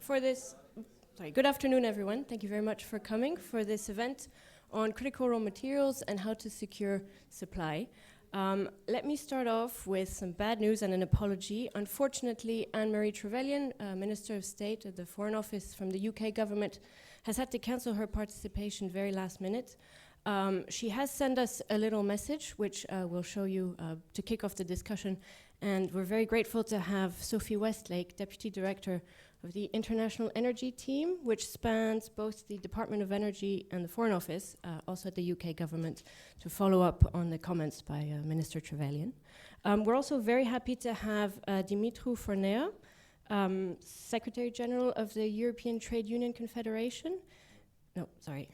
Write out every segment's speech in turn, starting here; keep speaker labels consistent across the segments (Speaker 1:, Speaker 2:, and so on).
Speaker 1: Good afternoon, everyone. Thank you very much for coming for this event on critical raw materials and how to secure supply. Let me start off with some bad news and an apology. Unfortunately, Anne-Marie Trevelyan, Minister of State at the Foreign Office from the UK government, has had to cancel her participation very last minute. She has sent us a little message, which we'll show you to kick off the discussion. And we're very grateful to have Sophie Westlake, Deputy Director of the International Energy Team, which spans both the Department of Energy and the Foreign Office, also at the UK government, to follow up on the comments by Minister Trevelyan. We're also very happy to have Dimitru Fornea, Secretary General of the European Trade Union Confederation. No, sorry.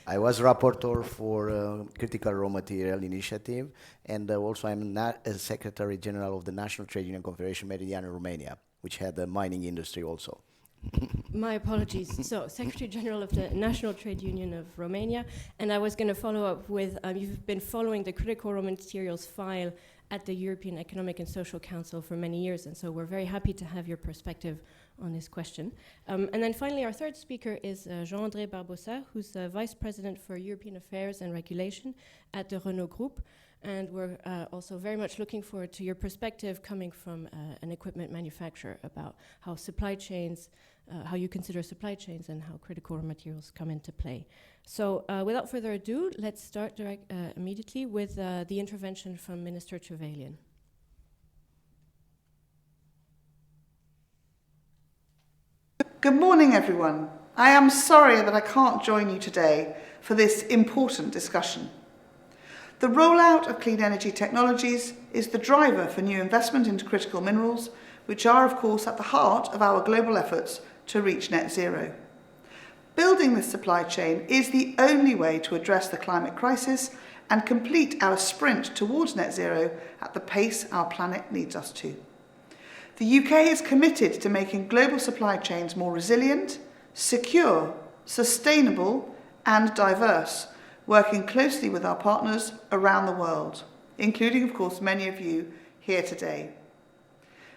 Speaker 2: I was rapporteur for critical raw material initiative, and also I'm Secretary General of the National Trade Union Confederation Meridian in Romania, which had the mining industry also.
Speaker 1: My apologies. So, Secretary General of the National Trade Union of Romania, and I was going to follow up with, you've been following the critical raw materials file at the European Economic and Social Council for many years, and so we're very happy to have your perspective on this question. And then finally, our third speaker is Jean-André Barbosa, who's the Vice President for European Affairs and Regulation at the Renault Group. And we're also very much looking forward to your perspective coming from an equipment manufacturer about how supply chains, how you consider supply chains and how critical raw materials come into play. So without further ado, let's start immediately with the intervention from Minister Trevelyan.
Speaker 3: Good morning, everyone. I am sorry that I can't join you today for this important discussion. The rollout of clean energy technologies is the driver for new investment into critical minerals, which are, of course, at the heart of our global efforts to reach net zero. Building this supply chain is the only way to address the climate crisis and complete our sprint towards net zero at the pace our planet needs us to. The UK is committed to making global supply chains more resilient, secure, sustainable, and diverse, working closely with our partners around the world, including, of course, many of you here today.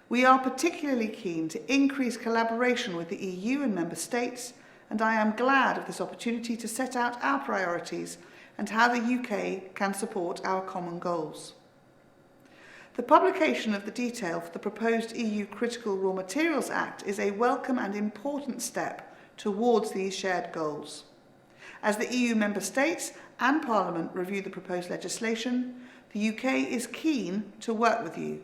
Speaker 3: We are particularly keen to increase collaboration with the EU and member states, and I am glad of this opportunity to set out our priorities and how the UK can support our common goals. The publication of the detail for the proposed EU Critical Raw Materials Act is a welcome and important step towards these shared goals. As the EU member states and Parliament review the proposed legislation, the UK is keen to work with you.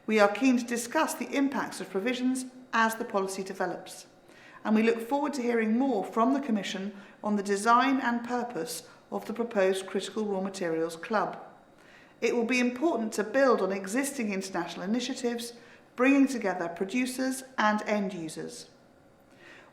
Speaker 3: We are keen to discuss the impacts of provisions as the policy develops, and we look forward to hearing more from the Commission on the design and purpose of the proposed Critical Raw Materials Club. It will be important to build on existing international initiatives, bringing together producers and end users.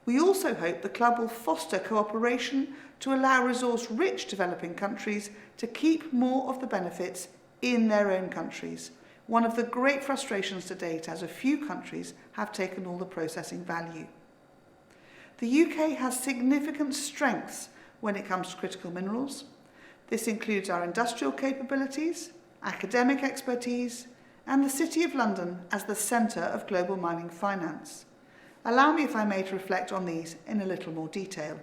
Speaker 3: We also hope the club will foster cooperation to allow resource-rich developing countries to keep more of the benefits in their own countries, one of the great frustrations to date as a few countries have taken all the processing value. The UK has significant strengths when it comes to critical minerals. This includes our industrial capabilities, academic expertise, and the City of London as the centre of global mining finance. Allow me, if I may, to reflect on these in a little more detail.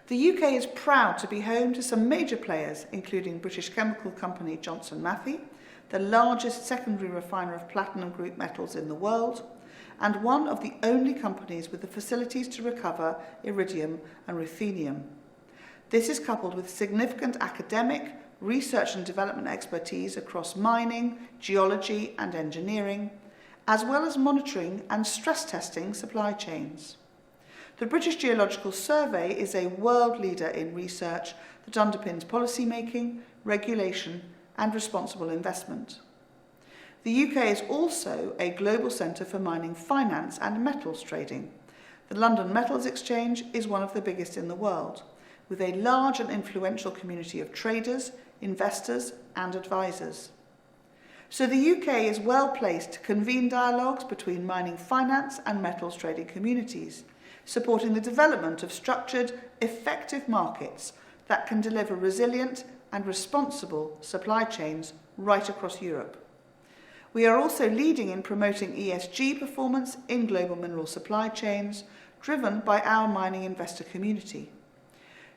Speaker 3: The UK is proud to be home to some major players, including British chemical company Johnson Matthey, the largest secondary refiner of platinum group metals in the world, and one of the only companies with the facilities to recover iridium and ruthenium. This is coupled with significant academic, research and development expertise across mining, geology and engineering, as well as monitoring and stress testing supply chains. The British Geological Survey is a world leader in research that underpins policy making, regulation and responsible investment. The UK is also a global centre for mining finance and metals trading. The London Metals Exchange is one of the biggest in the world, with a large and influential community of traders, investors and advisors. So the UK is well placed to convene dialogues between mining finance and metals trading communities, supporting the development of structured, effective markets that can deliver resilient and responsible supply chains right across Europe. We are also leading in promoting ESG performance in global mineral supply chains, driven by our mining investor community.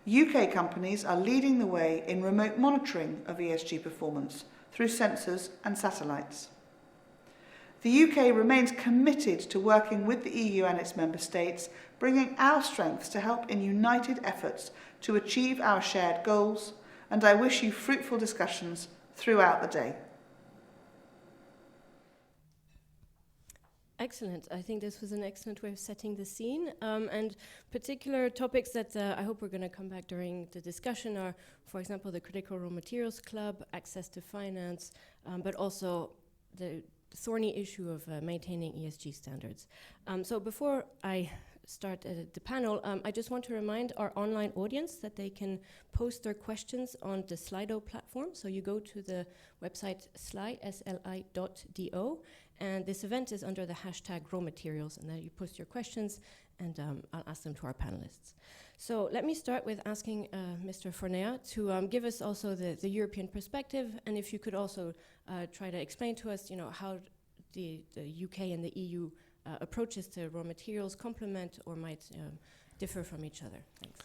Speaker 3: UK companies are leading the way in remote monitoring of ESG performance through sensors and satellites. The UK remains committed to working with the EU and its member states, bringing our strengths to help in united efforts to achieve our shared goals, and I wish you fruitful discussions throughout the day.
Speaker 1: Excellent. I think this was an excellent way of setting the scene. And particular topics that I hope we're going to come back during the discussion are, for example, the Critical Raw Materials Club, access to finance, but also the thorny issue of maintaining ESG standards. So before I start the panel, I just want to remind our online audience that they can post their questions on the Slido platform. So you go to the website sli.do, and this event is under the hashtag raw materials, and then you post your questions, and I'll ask them to our panelists. So let me start with asking Mr. Fornea to give us also the European perspective, and if you could also try to explain to us, how the UK and the EU approaches to raw materials complement or might differ from each other. Thanks.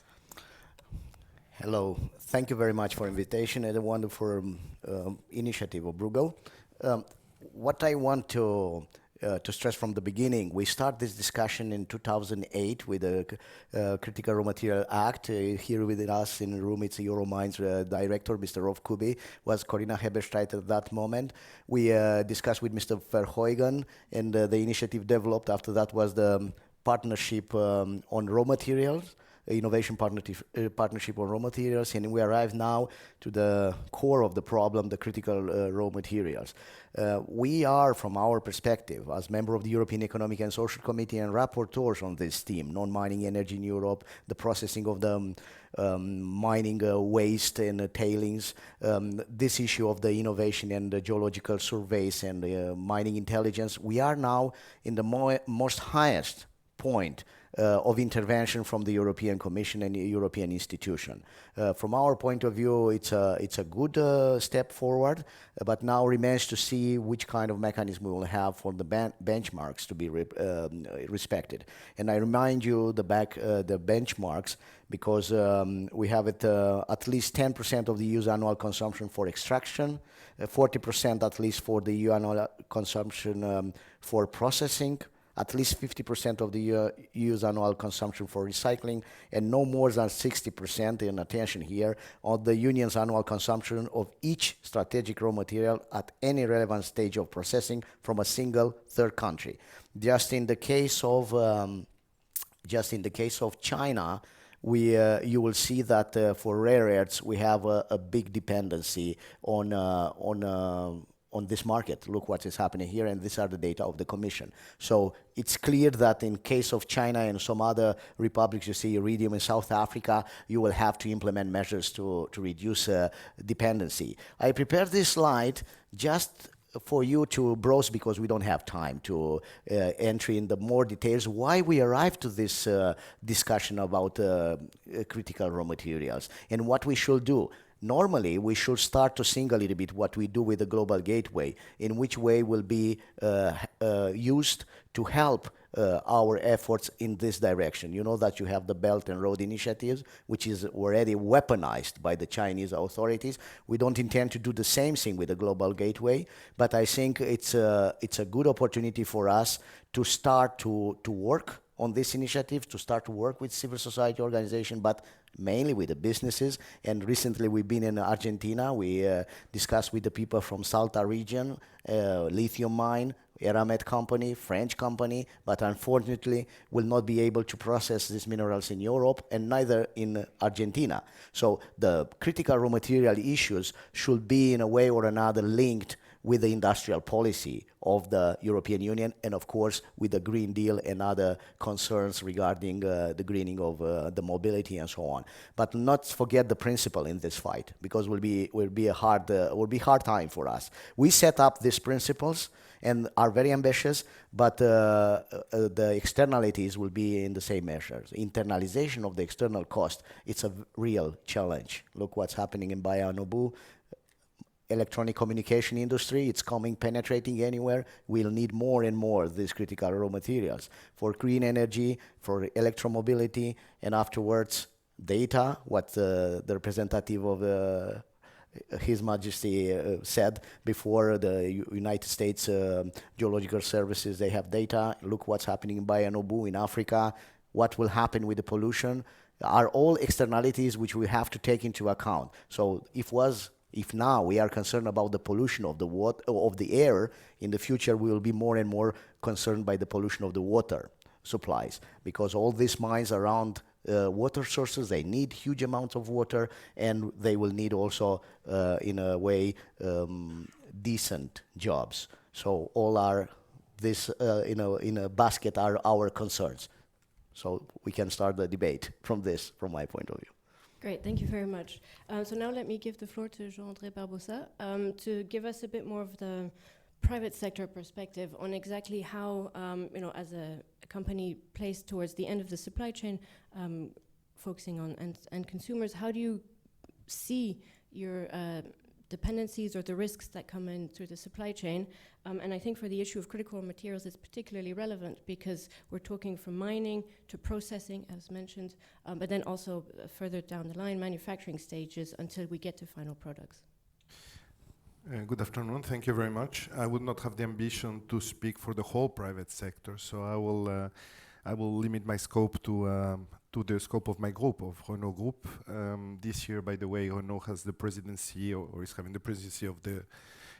Speaker 2: Hello. Thank you very much for invitation and a wonderful initiative of Bruegel. What I want to stress from the beginning, we start this discussion in 2008 with the Critical Raw Material Act. Here with us in the room, it's Euromines director, Mr. Rolf Kubi, was Corinna Heberstreit at that moment. We discussed with Mr. Verheugen, and the initiative developed after that was the partnership on raw materials, innovation partnership on raw materials, and we arrive now to the core of the problem, the critical raw materials. We are, from our perspective, as member of the European Economic and Social Committee and rapporteurs on this theme, non-mining energy in Europe, the processing of the mining waste and tailings, this issue of the innovation and the geological surveys and mining intelligence, we are now in the most highest point of intervention from the European Commission and the European institution. From our point of view, it's a good step forward, but now remains to see which kind of mechanism we will have for the benchmarks to be respected. And I remind you the benchmarks, because we have it at least 10% of the EU's annual consumption for extraction, 40% at least for the EU annual consumption for processing, at least 50% of the EU's annual consumption for recycling, and no more than 60%, and attention here, of the Union's annual consumption of each strategic raw material at any relevant stage of processing from a single third country. Just in the case of China, you will see that for rare earths we have a big dependency on this market. Look what is happening here, and these are the data of the Commission. So it's clear that in case of China and some other republics, you see iridium in South Africa, you will have to implement measures to reduce dependency. I prepared this slide just for you to browse, because we don't have time to enter in the more details why we arrived to this discussion about critical raw materials and what we should do. Normally, we should start to think a little bit what we do with the Global Gateway, in which way will be used to help our efforts in this direction. You know that you have the Belt and Road Initiatives, which is already weaponized by the Chinese authorities. We don't intend to do the same thing with the Global Gateway, but I think it's a good opportunity for us to start to work on this initiative, to start to work with civil society organizations, but mainly with the businesses. And recently we've been in Argentina. We discussed with the people from Salta region, lithium mine, Eramet company, French company, but unfortunately will not be able to process these minerals in Europe and neither in Argentina. So the critical raw material issues should be in a way or another linked with the industrial policy of the European Union, and of course with the Green Deal and other concerns regarding the greening of the mobility and so on. But not forget the principle in this fight, because will be a hard time for us. We set up these principles and are very ambitious, but the externalities will be in the same measures. Internalization of the external cost, it's a real challenge. Look what's happening in Bayan Obu. electronic communication industry. It's coming, penetrating anywhere. We'll need more and more these critical raw materials for green energy, for electromobility, and afterwards data, what the representative of His Majesty said before, the United States Geological Services, they have data. Look what's happening in Bayanobu in Africa. What will happen with the pollution are all externalities which we have to take into account. So if now we are concerned about the pollution of the water, of the air, in the future we will be more and more concerned by the pollution of the water supplies, because all these mines around water sources, they need huge amounts of water, and they will need also, in a way, decent jobs. So all are this in a basket are our concerns. So we can start the debate from my point of view.
Speaker 1: Great, thank you very much. So now let me give the floor to Jean-André Barbosa to give us a bit more of the private sector perspective on exactly how, as a company placed towards the end of the supply chain, focusing on end consumers, how do you see your dependencies or the risks that come in through the supply chain? And I think for the issue of critical materials, it's particularly relevant because we're talking from mining to processing, as mentioned, but then also further down the line, manufacturing stages until we get to final products.
Speaker 4: Good afternoon. Thank you very much. I would not have the ambition to speak for the whole private sector, so I will limit my scope to the scope of my group, of Renault Group. This year, by the way, Renault has the presidency, or is having the presidency of the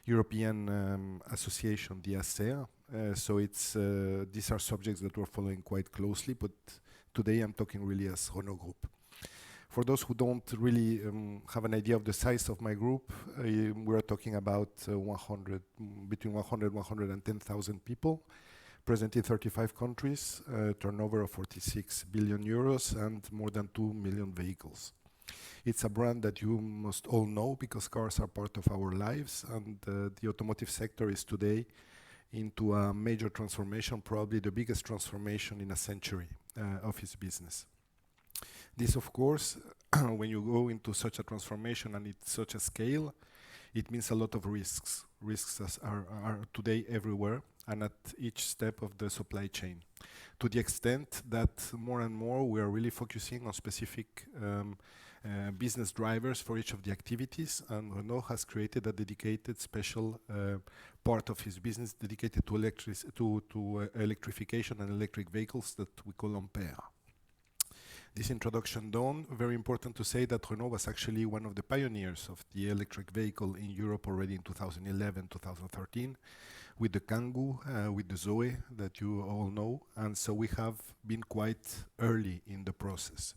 Speaker 4: European Association, the ACER. So these are subjects that we're following quite closely, but today I'm talking really as Renault Group. For those who don't really have an idea of the size of my group, we're talking about between 100 and 110,000 people, present in 35 countries, turnover of 46 billion euros, and more than 2 million vehicles. It's a brand that you must all know because cars are part of our lives, and the automotive sector is today into a major transformation, probably the biggest transformation in a century of its business. This, of course, when you go into such a transformation and at such a scale, it means a lot of risks. Risks are today everywhere and at each step of the supply chain, to the extent that more and more we are really focusing on specific business drivers for each of the activities, and Renault has created a dedicated special part of his business dedicated to electrification and electric vehicles that we call Ampere. This introduction done, very important to say that Renault was actually one of the pioneers of the electric vehicle in Europe already in 2011, 2013, with the Kangoo, with the Zoe that you all know, and so we have been quite early in the process.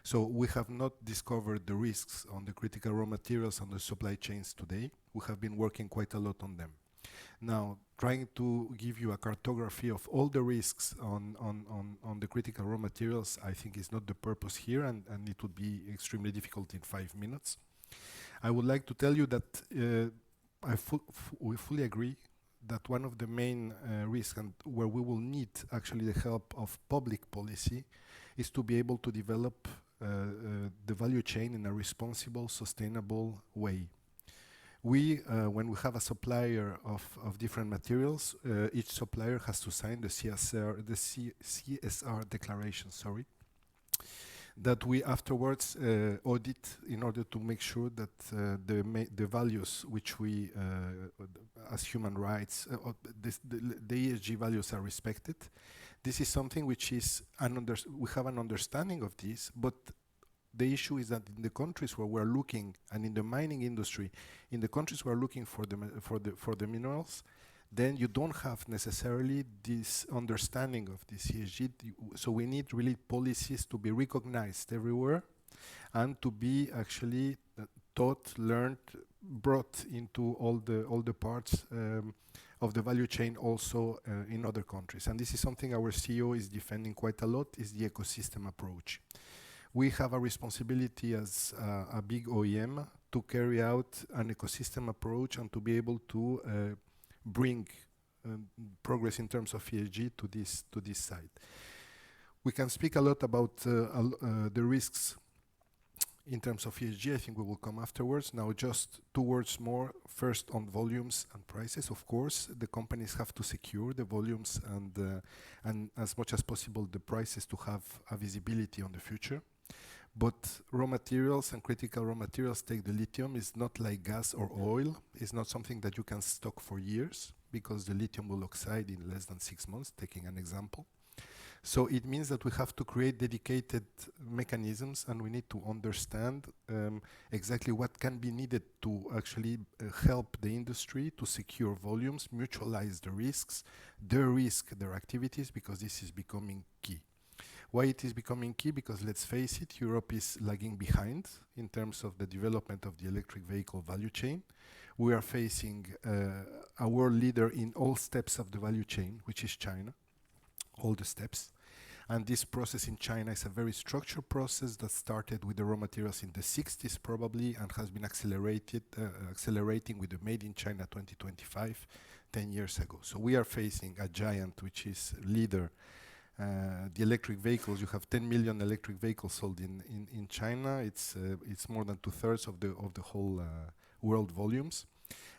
Speaker 4: So we have not discovered the risks on the critical raw materials on the supply chains today. We have been working quite a lot on them. Now, trying to give you a cartography of all the risks on the critical raw materials, I think is not the purpose here, and it would be extremely difficult in 5 minutes. I would like to tell you that we fully agree that one of the main risks, and where we will need actually the help of public policy, is to be able to develop the value chain in a responsible, sustainable way. When we have a supplier of different materials, each supplier has to sign the CSR declaration, that we afterwards audit in order to make sure that the values which we, as human rights, the ESG values are respected. This is something which is, we have an understanding of this, but the issue is that in the countries where we're looking, and in the mining industry, in the countries we're looking for the minerals, then you don't have necessarily this understanding of this ESG. So we need really policies to be recognized everywhere, and to be actually taught, learned, brought into all the parts of the value chain also in other countries. And this is something our CEO is defending quite a lot, is the ecosystem approach. We have a responsibility as a big OEM to carry out an ecosystem approach and to be able to bring progress in terms of ESG to this side. We can speak a lot about the risks In terms of ESG, I think we will come afterwards. Now, just 2 words more. First, on volumes and prices. Of course, the companies have to secure the volumes and as much as possible the prices to have a visibility on the future. But raw materials and critical raw materials, take the lithium, is not like gas or oil. It's not something that you can stock for years because the lithium will oxide in less than 6 months, taking an example. So it means that we have to create dedicated mechanisms, and we need to understand exactly what can be needed to actually help the industry to secure volumes, mutualize the risks, de-risk their activities, because this is becoming key. Why it is becoming key? Because let's face it, Europe is lagging behind in terms of the development of the electric vehicle value chain. We are facing a world leader in all steps of the value chain, which is China, all the steps. And this process in China is a very structured process that started with the raw materials in the 60s probably, and has been accelerating with the Made in China 2025, 10 years ago. So we are facing a giant which is leader. The electric vehicles, you have 10 million electric vehicles sold in China. It's more than 2/3 of the whole world volumes.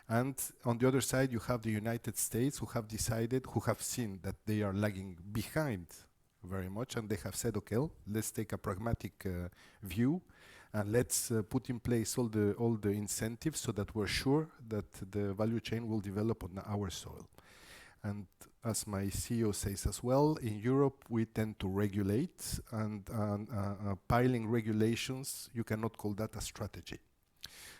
Speaker 4: And on the other side, you have the United States, who have seen that they are lagging behind very much, and they have said, okay, let's take a pragmatic view, and let's put in place all the incentives so that we're sure that the value chain will develop on our soil. And as my CEO says as well, in Europe we tend to regulate, and piling regulations, you cannot call that a strategy.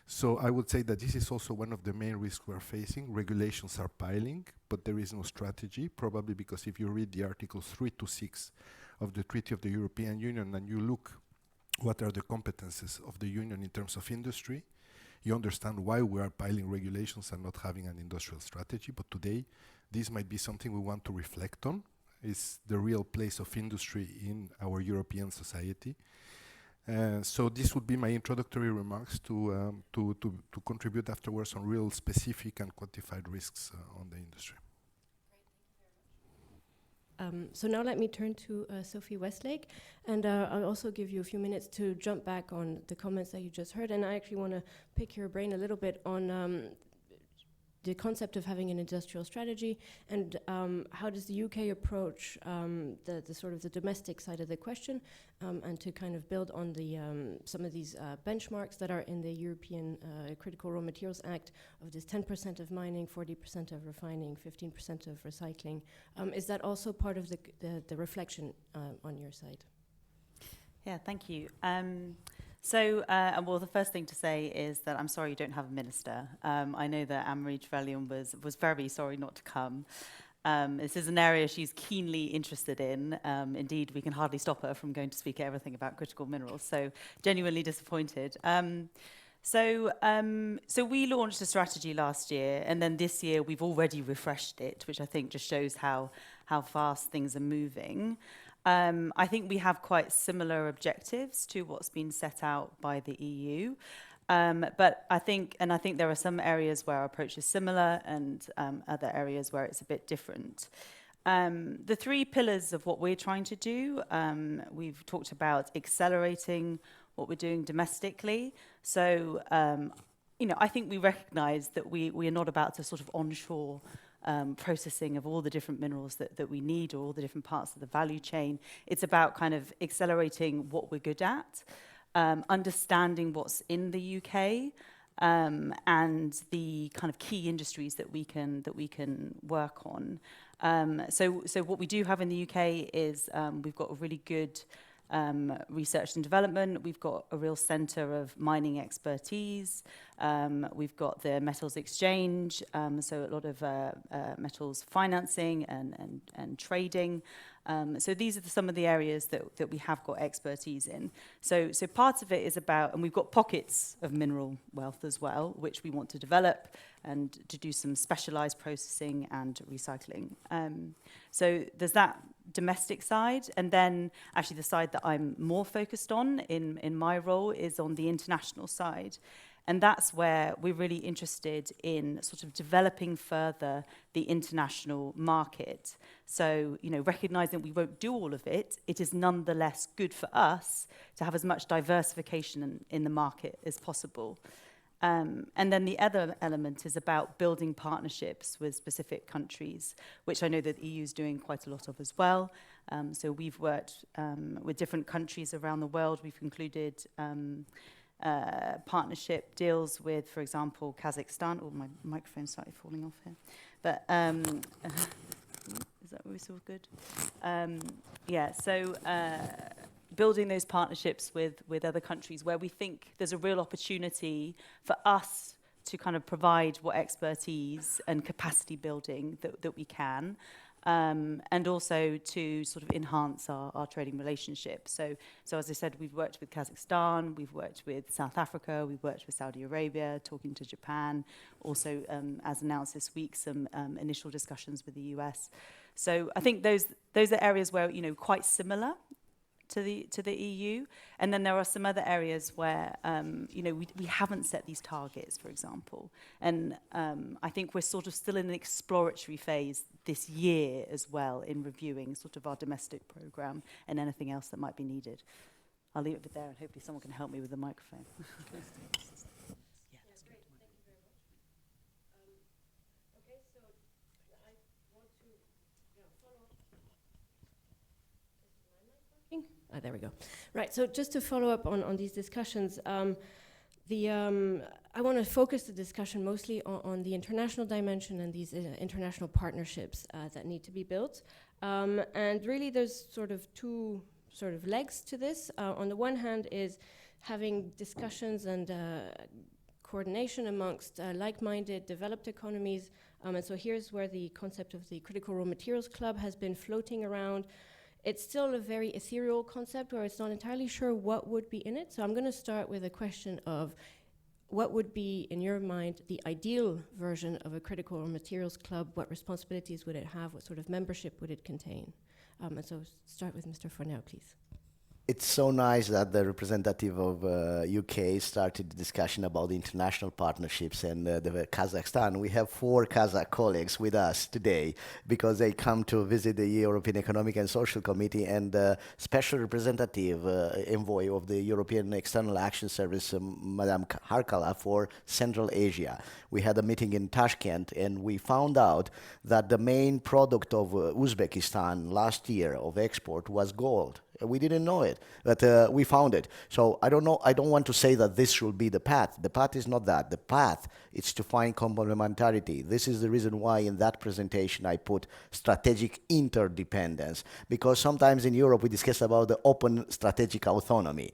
Speaker 4: So I would say that this is also one of the main risks we're facing. Regulations are piling, but there is no strategy, probably because if you read the Articles 3 to 6 of the Treaty of the European Union and you look what are the competences of the Union in terms of industry, you understand why we are piling regulations and not having an industrial strategy. But today, this might be something we want to reflect on, is the real place of industry in our European society. So this would be my introductory remarks to contribute afterwards on real specific and quantified risks on the industry.
Speaker 1: So now let me turn to Sophie Westlake, and I'll also give you a few minutes to jump back on the comments that you just heard, and I actually want to pick your brain a little bit on the concept of having an industrial strategy, and how does the UK approach the sort of the domestic side of the question, and to kind of build on the some of these benchmarks that are in the European Critical Raw Materials Act of this 10% of mining, 40% of refining, 15% of recycling. Is that also part of the reflection on your side?
Speaker 5: Yeah, thank you. Well, the first thing to say is that I'm sorry you don't have a minister. I know that Anne-Marie Trevelyan was very sorry not to come. This is an area she's keenly interested in. Indeed, we can hardly stop her from going to speak at everything about critical minerals, so genuinely disappointed. So we launched a strategy last year, and then this year we've already refreshed it, which I think just shows how fast things are moving. I think we have quite similar objectives to what's been set out by the EU. But I think there are some areas where our approach is similar and other areas where it's a bit different. The 3 pillars of what we're trying to do, we've talked about accelerating what we're doing domestically. So, I think we recognize that we are not about to sort of onshore processing of all the different minerals that we need, or all the different parts of the value chain. It's about kind of accelerating what we're good at, understanding what's in the UK, and the kind of key industries that we can work on. So what we do have in the UK is we've got a really good research and development. We've got a real centre of mining expertise. We've got the metals exchange, so a lot of metals financing and trading. So these are some of the areas that we have got expertise in. So part of it is about, and we've got pockets of mineral wealth as well, which we want to develop and to do some specialised processing and recycling. So there's that domestic side, and then actually the side that I'm more focused on in my role is on the international side. And that's where we're really interested in sort of developing further the international market. So, you know, recognizing we won't do all of it, it is nonetheless good for us to have as much diversification in the market as possible. And then the other element is about building partnerships with specific countries, which I know that the EU is doing quite a lot of as well. So we've worked with different countries around the world. We've concluded partnership deals with, for example, Kazakhstan. Oh, my microphone started falling off here. But is that all good? Yeah, so building those partnerships with other countries where we think there's a real opportunity for us to kind of provide what expertise and capacity building that we can, and also to sort of enhance our trading relationship. So as I said, we've worked with Kazakhstan, we've worked with South Africa, we've worked with Saudi Arabia, talking to Japan, also, as announced this week, some initial discussions with the US. So I think those are areas where, you know, quite similar to the EU, and then there are some other areas where you know, we haven't set these targets, for example, and I think we're sort of still in an exploratory phase this year as well in reviewing sort of our domestic program and anything else that might be needed. I'll leave it there, and hopefully someone can help me with the microphone.
Speaker 1: There we go. Right, so just to follow up on these discussions, I want to focus the discussion mostly on the international dimension and these international partnerships that need to be built. And really there's sort of two sort of legs to this. On the one hand is having discussions and coordination amongst like-minded developed economies. And so here's where the concept of the Critical Raw Materials Club has been floating around. It's still a very ethereal concept where it's not entirely sure what would be in it. So I'm going to start with a question of what would be, in your mind, the ideal version of a critical raw materials club? What responsibilities would it have? What sort of membership would it contain? And so start with Mr. Fornell, please.
Speaker 2: It's so nice that the representative of UK started the discussion about the international partnerships and the Kazakhstan. We have 4 Kazakh colleagues with us today because they come to visit the European Economic and Social Committee, and special representative envoy of the European External Action Service, Madame Harkala, for Central Asia. We had a meeting in Tashkent, and we found out that the main product of Uzbekistan last year of export was gold. We didn't know it, but we found it. So I don't know. I don't want to say that this should be the path. The path is not that. The path is to find complementarity. This is the reason why in that presentation I put strategic interdependence, because sometimes in Europe we discuss about the open strategic autonomy.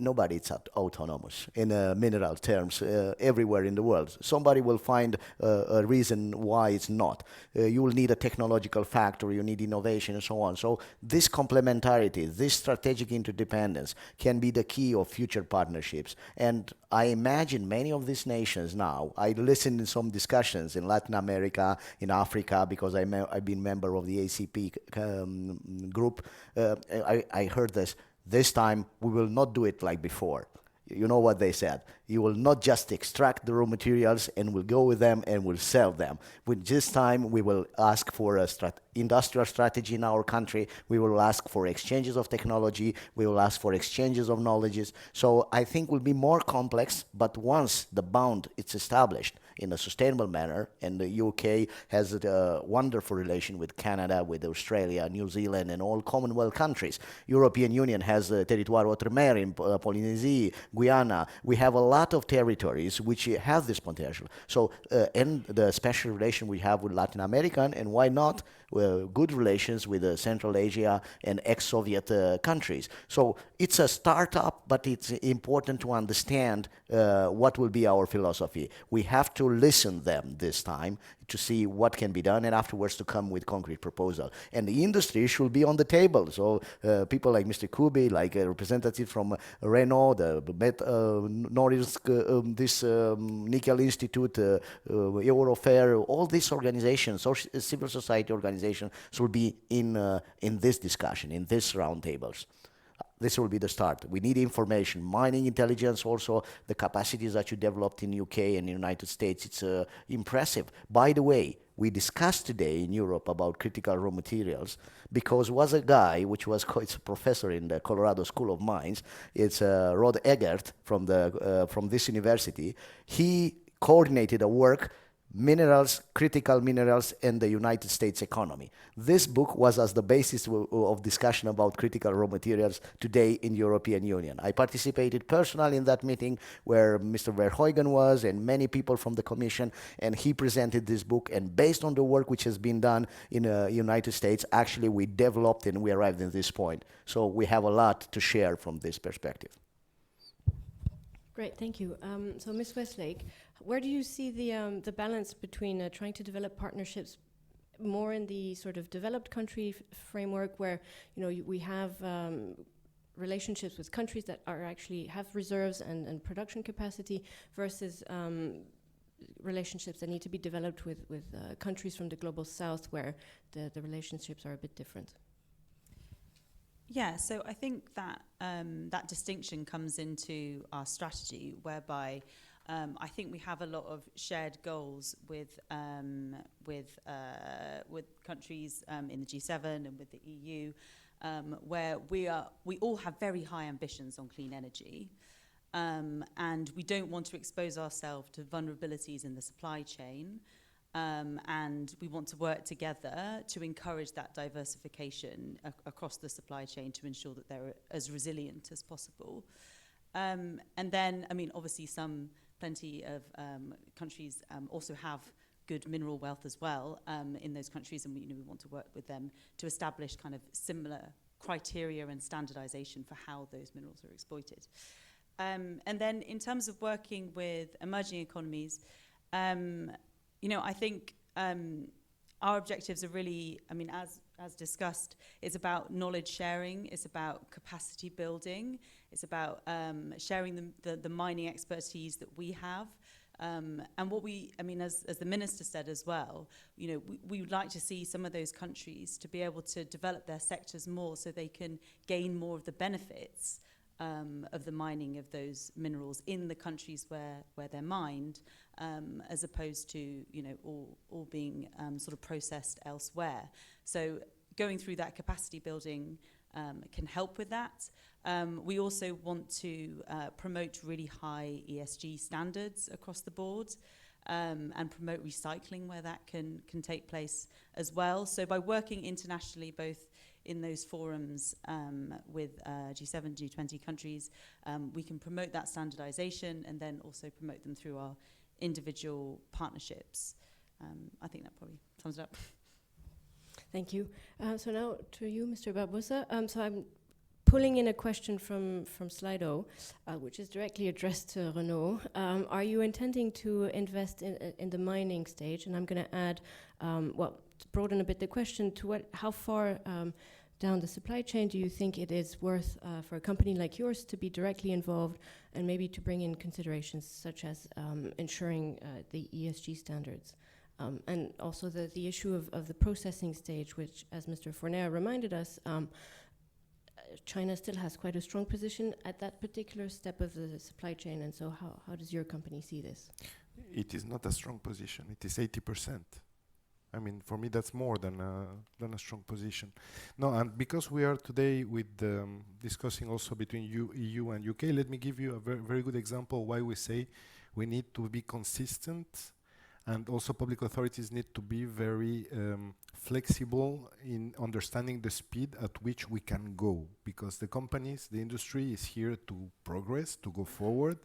Speaker 2: Nobody is autonomous in mineral terms everywhere in the world. Somebody will find a reason why it's not. You will need a technological factor, you need innovation and so on. So this complementarity, this strategic interdependence can be the key of future partnerships. And I imagine many of these nations now, I listened in some discussions in Latin America, in Africa, because I've been member of the ACP group. I heard this. This time, we will not do it like before. You know what they said. You will not just extract the raw materials and we'll go with them and we'll sell them. With this time, we will ask for a industrial strategy in our country. We will ask for exchanges of technology. We will ask for exchanges of knowledges. So I think it will be more complex, but once the bound is established in a sustainable manner, and the UK has a wonderful relation with Canada, with Australia, New Zealand, and all Commonwealth countries. European Union has territoire outre-mer in Polynesia, Guyana. We have a lot of territories which have this potential. So, and the special relation we have with Latin American, and why not good relations with Central Asia and ex-Soviet countries. So it's a startup, but it's important to understand what will be our philosophy. We have to listen them this time to see what can be done, and afterwards to come with concrete proposal. And the industry should be on the table. So people like Mr. Kubi, like a representative from Renault, the Norilsk, this Nickel Institute, Eurofair, all these organizations, civil society organizations, should be in this discussion, in these roundtables. this will be the start. We need information, mining intelligence, also the capacities that you developed in UK and the United States. It's impressive. By the way, we discussed today in Europe about critical raw materials because was a guy which was it's a professor in the Colorado School of Mines. It's Rod Eggert from this university. He coordinated a work minerals, critical minerals, and the United States economy. This book was as the basis of discussion about critical raw materials today in European Union. I participated personally in that meeting where Mr. Verheugen was and many people from the Commission, and he presented this book, and based on the work which has been done in the United States, actually we developed and we arrived at this point. So we have a lot to share from this perspective.
Speaker 1: Great, thank you. So, Ms. Westlake, where do you see the balance between trying to develop partnerships more in the sort of developed country framework, where we have relationships with countries that are actually have reserves and production capacity, versus relationships that need to be developed with countries from the global south, where the relationships are a bit different?
Speaker 5: Yeah, so I think that that distinction comes into our strategy, whereby I think we have a lot of shared goals with countries in the G7 and with the EU, where we all have very high ambitions on clean energy, and we don't want to expose ourselves to vulnerabilities in the supply chain. And we want to work together to encourage that diversification across the supply chain to ensure that they're as resilient as possible. And then, I mean, obviously plenty of countries also have good mineral wealth as well in those countries, and we want to work with them to establish kind of similar criteria and standardization for how those minerals are exploited. And then in terms of working with emerging economies, I think our objectives are really, I mean, as discussed, it's about knowledge sharing, it's about capacity building, it's about sharing the mining expertise that we have. And what as the Minister said as well, we would like to see some of those countries to be able to develop their sectors more so they can gain more of the benefits of the mining of those minerals in the countries where they're mined, as opposed to all being sort of processed elsewhere. So going through that capacity building can help with that. We also want to promote really high ESG standards across the board, and promote recycling where that can take place as well. So by working internationally, both in those forums with G7, G20 countries, we can promote that standardization and then also promote them through our individual partnerships. I think that probably sums it up.
Speaker 1: Thank you. So now to you, Mr. Barbosa. So I'm pulling in a question from Slido, which is directly addressed to Renaud. Are you intending to invest in the mining stage? And I'm going to add, to broaden a bit the question, to how far down the supply chain do you think it is worth for a company like yours to be directly involved, and maybe to bring in considerations such as ensuring the ESG standards? And also the issue of the processing stage, which, as Mr. Fournier reminded us, China still has quite a strong position at that particular step of the supply chain. And so how does your company see this?
Speaker 4: It is not a strong position. It is 80%. I mean, for me, that's more than a strong position. No, and because we are today with discussing also between EU and UK, let me give you a very, very good example why we say we need to be consistent, and also public authorities need to be very flexible in understanding the speed at which we can go, because the companies, the industry is here to progress, to go forward,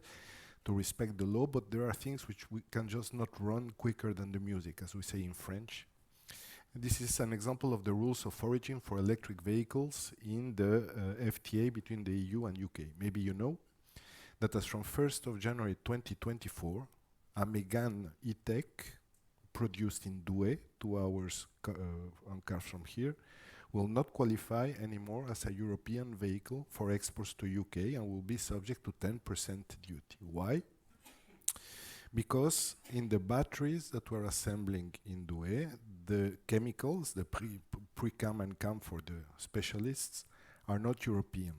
Speaker 4: to respect the law, but there are things which we can just not run quicker than the music, as we say in French. This is an example of the rules of origin for electric vehicles in the FTA between the EU and UK. Maybe you know that as from 1st of January 2024, a Megane E-Tech produced in Douai, 2 hours on cars from here, will not qualify anymore as a European vehicle for exports to UK and will be subject to 10% duty. Why? Because in the batteries that we're assembling in Douai, the chemicals, the pre-CAM and CAM for the specialists, are not European.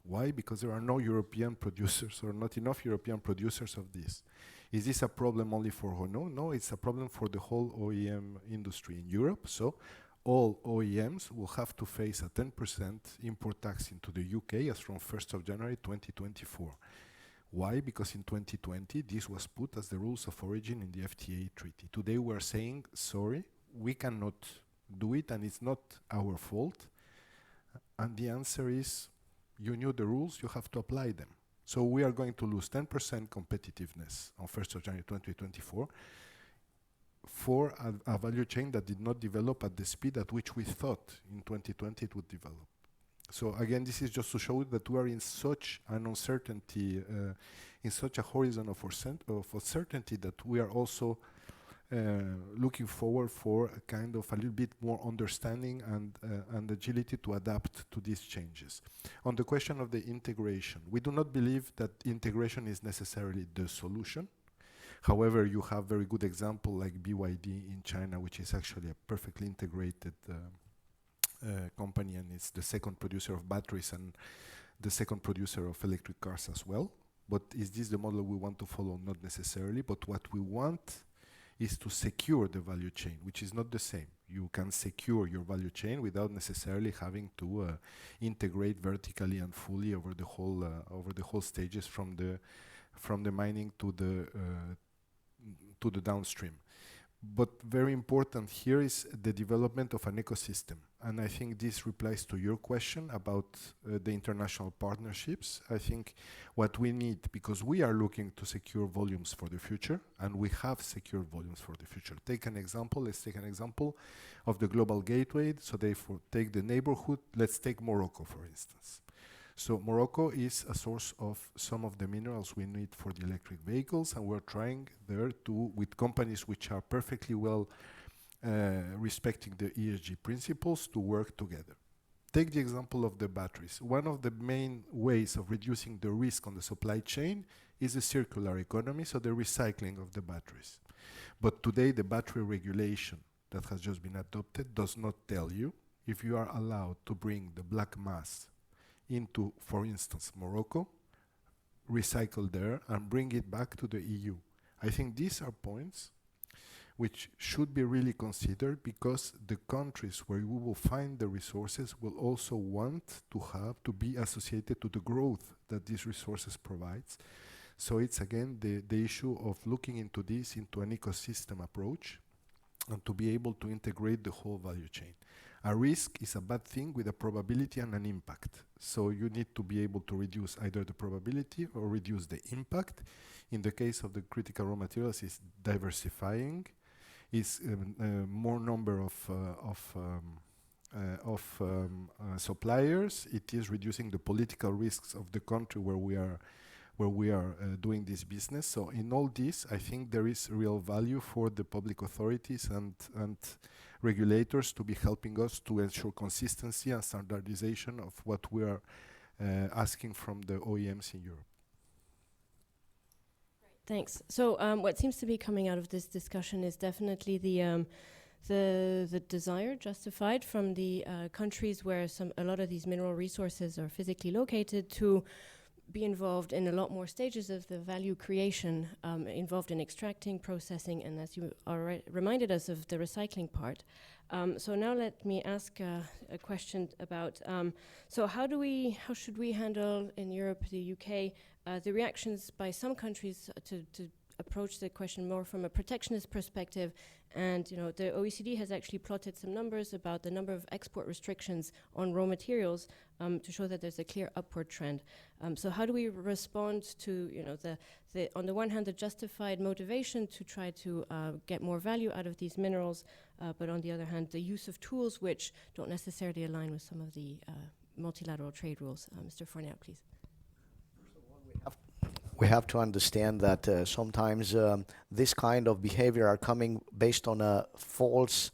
Speaker 4: Why? Because there are no European producers or not enough European producers of this. Is this a problem only for Renault? No, it's a problem for the whole OEM industry in Europe. So all OEMs will have to face a 10% import tax into the UK as from 1st of January 2024. Why? Because in 2020, this was put as the rules of origin in the FTA treaty. Today we're saying, sorry, we cannot do it and it's not our fault. And the answer is, you knew the rules, you have to apply them. So we are going to lose 10% competitiveness on 1st of January 2024 for a value chain that did not develop at the speed at which we thought in 2020 it would develop. So again, this is just to show that we are in such an uncertainty, in such a horizon of uncertainty that we are also looking forward for a kind of a little bit more understanding and agility to adapt to these changes. On the question of the integration, we do not believe that integration is necessarily the solution. However, you have very good example like BYD in China, which is actually a perfectly integrated company, and it's the second producer of batteries and the second producer of electric cars as well. But is this the model we want to follow? Not necessarily, but what we want is to secure the value chain, which is not the same. You can secure your value chain without necessarily having to integrate vertically and fully over the whole stages from the mining to the downstream. But very important here is the development of an ecosystem. And I think this replies to your question about the international partnerships. I think what we need, because we are looking to secure volumes for the future, and we have secured volumes for the future. Take an example, let's take an example of the global gateway. So therefore, take the neighborhood. Let's take Morocco, for instance. So Morocco is a source of some of the minerals we need for the electric vehicles, and we're trying there to, with companies which are perfectly well respecting the ESG principles, to work together. Take the example of the batteries. One of the main ways of reducing the risk on the supply chain is the circular economy, so the recycling of the batteries. But today the battery regulation that has just been adopted does not tell you if you are allowed to bring the black mass into, for instance, Morocco, recycle there and bring it back to the EU. I think these are points which should be really considered, because the countries where we will find the resources will also want to be associated to the growth that these resources provides. So it's again the issue of looking into this into an ecosystem approach and to be able to integrate the whole value chain. A risk is a bad thing with a probability and an impact. So you need to be able to reduce either the probability or reduce the impact. In the case of the critical raw materials, is diversifying, is more number of suppliers. It is reducing the political risks of the country where we are doing this business. So in all this, I think there is real value for the public authorities and regulators to be helping us to ensure consistency and standardization of what we are asking from the OEMs in Europe.
Speaker 1: Thanks. So what seems to be coming out of this discussion is definitely the desire justified from the countries where a lot of these mineral resources are physically located to be involved in a lot more stages of the value creation, involved in extracting, processing, and as you reminded us of the recycling part. So now let me ask a question about, so how should we handle in Europe, the UK, the reactions by some countries to approach the question more from a protectionist perspective? And the OECD has actually plotted some numbers about the number of export restrictions on raw materials to show that there's a clear upward trend. So how do we respond to the on the one hand the justified motivation to try to get more value out of these minerals, but on the other hand the use of tools which don't necessarily align with some of the multilateral trade rules? Mr. Fournier, please.
Speaker 2: We have to understand that sometimes this kind of behavior are coming based on a false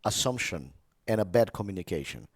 Speaker 2: assumption and a bad communication.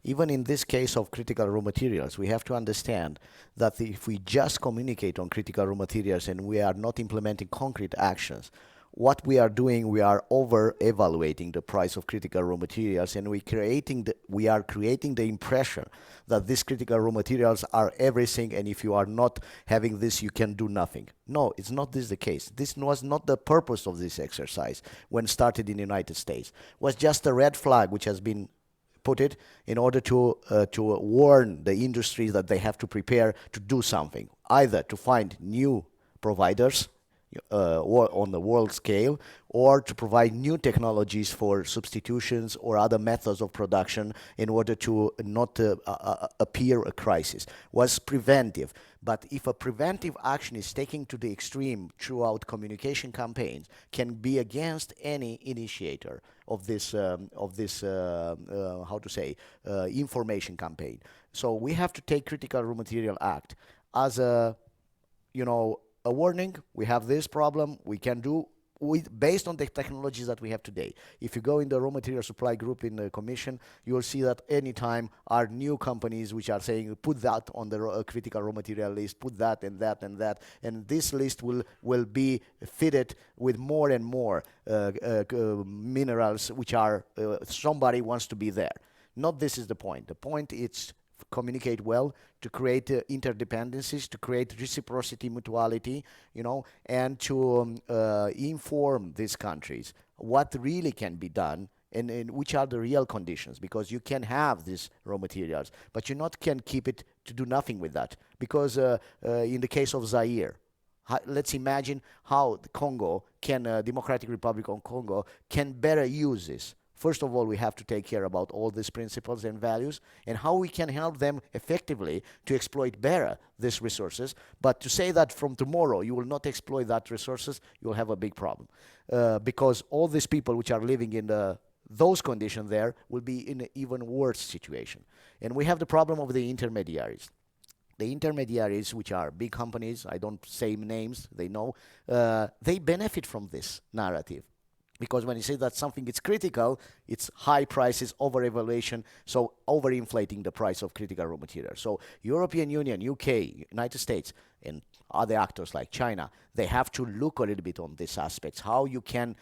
Speaker 2: Even in this case of critical raw materials, we have to understand that if we just communicate on critical raw materials and we are not implementing concrete actions, what we are doing, we are over-evaluating the price of critical raw materials, and we are creating the impression that these critical raw materials are everything, and if you are not having this, you can do nothing. No, it's not this the case. This was not the purpose of this exercise when started in the United States. It was just a red flag which has been put it in order to warn the industries that they have to prepare to do something, either to find new providers on the world scale, or to provide new technologies for substitutions or other methods of production in order to not appear a crisis. Was preventive. But if a preventive action is taken to the extreme throughout communication campaigns, can be against any initiator of this information campaign. So we have to take Critical Raw Material Act as a warning. We have this problem. We can do based on the technologies that we have today. If you go in the raw material supply group in the Commission, you will see that anytime are new companies which are saying, put that on the critical raw material list, put that and that and that, and this list will be fitted with more and more minerals which are somebody wants to be there. Not this is the point. The point is communicate well, to create interdependencies, to create reciprocity, mutuality, and to inform these countries what really can be done and which are the real conditions, because you can have these raw materials, but you not can keep it to do nothing with that. Because in the case of Zaire, let's imagine how the Congo can, Democratic Republic of Congo, can better use this. First of all, we have to take care about all these principles and values and how we can help them effectively to exploit better these resources. But to say that from tomorrow you will not exploit that resources, you will have a big problem. Because all these people which are living in those conditions there will be in an even worse situation. And we have the problem of the intermediaries. The intermediaries, which are big companies, I don't say names, they know, they benefit from this narrative. Because when you say that something is critical, it's high prices, over-evaluation, so overinflating the price of critical raw materials. So European Union, UK, United States, and other actors like China, they have to look a little bit on these aspects, how you can,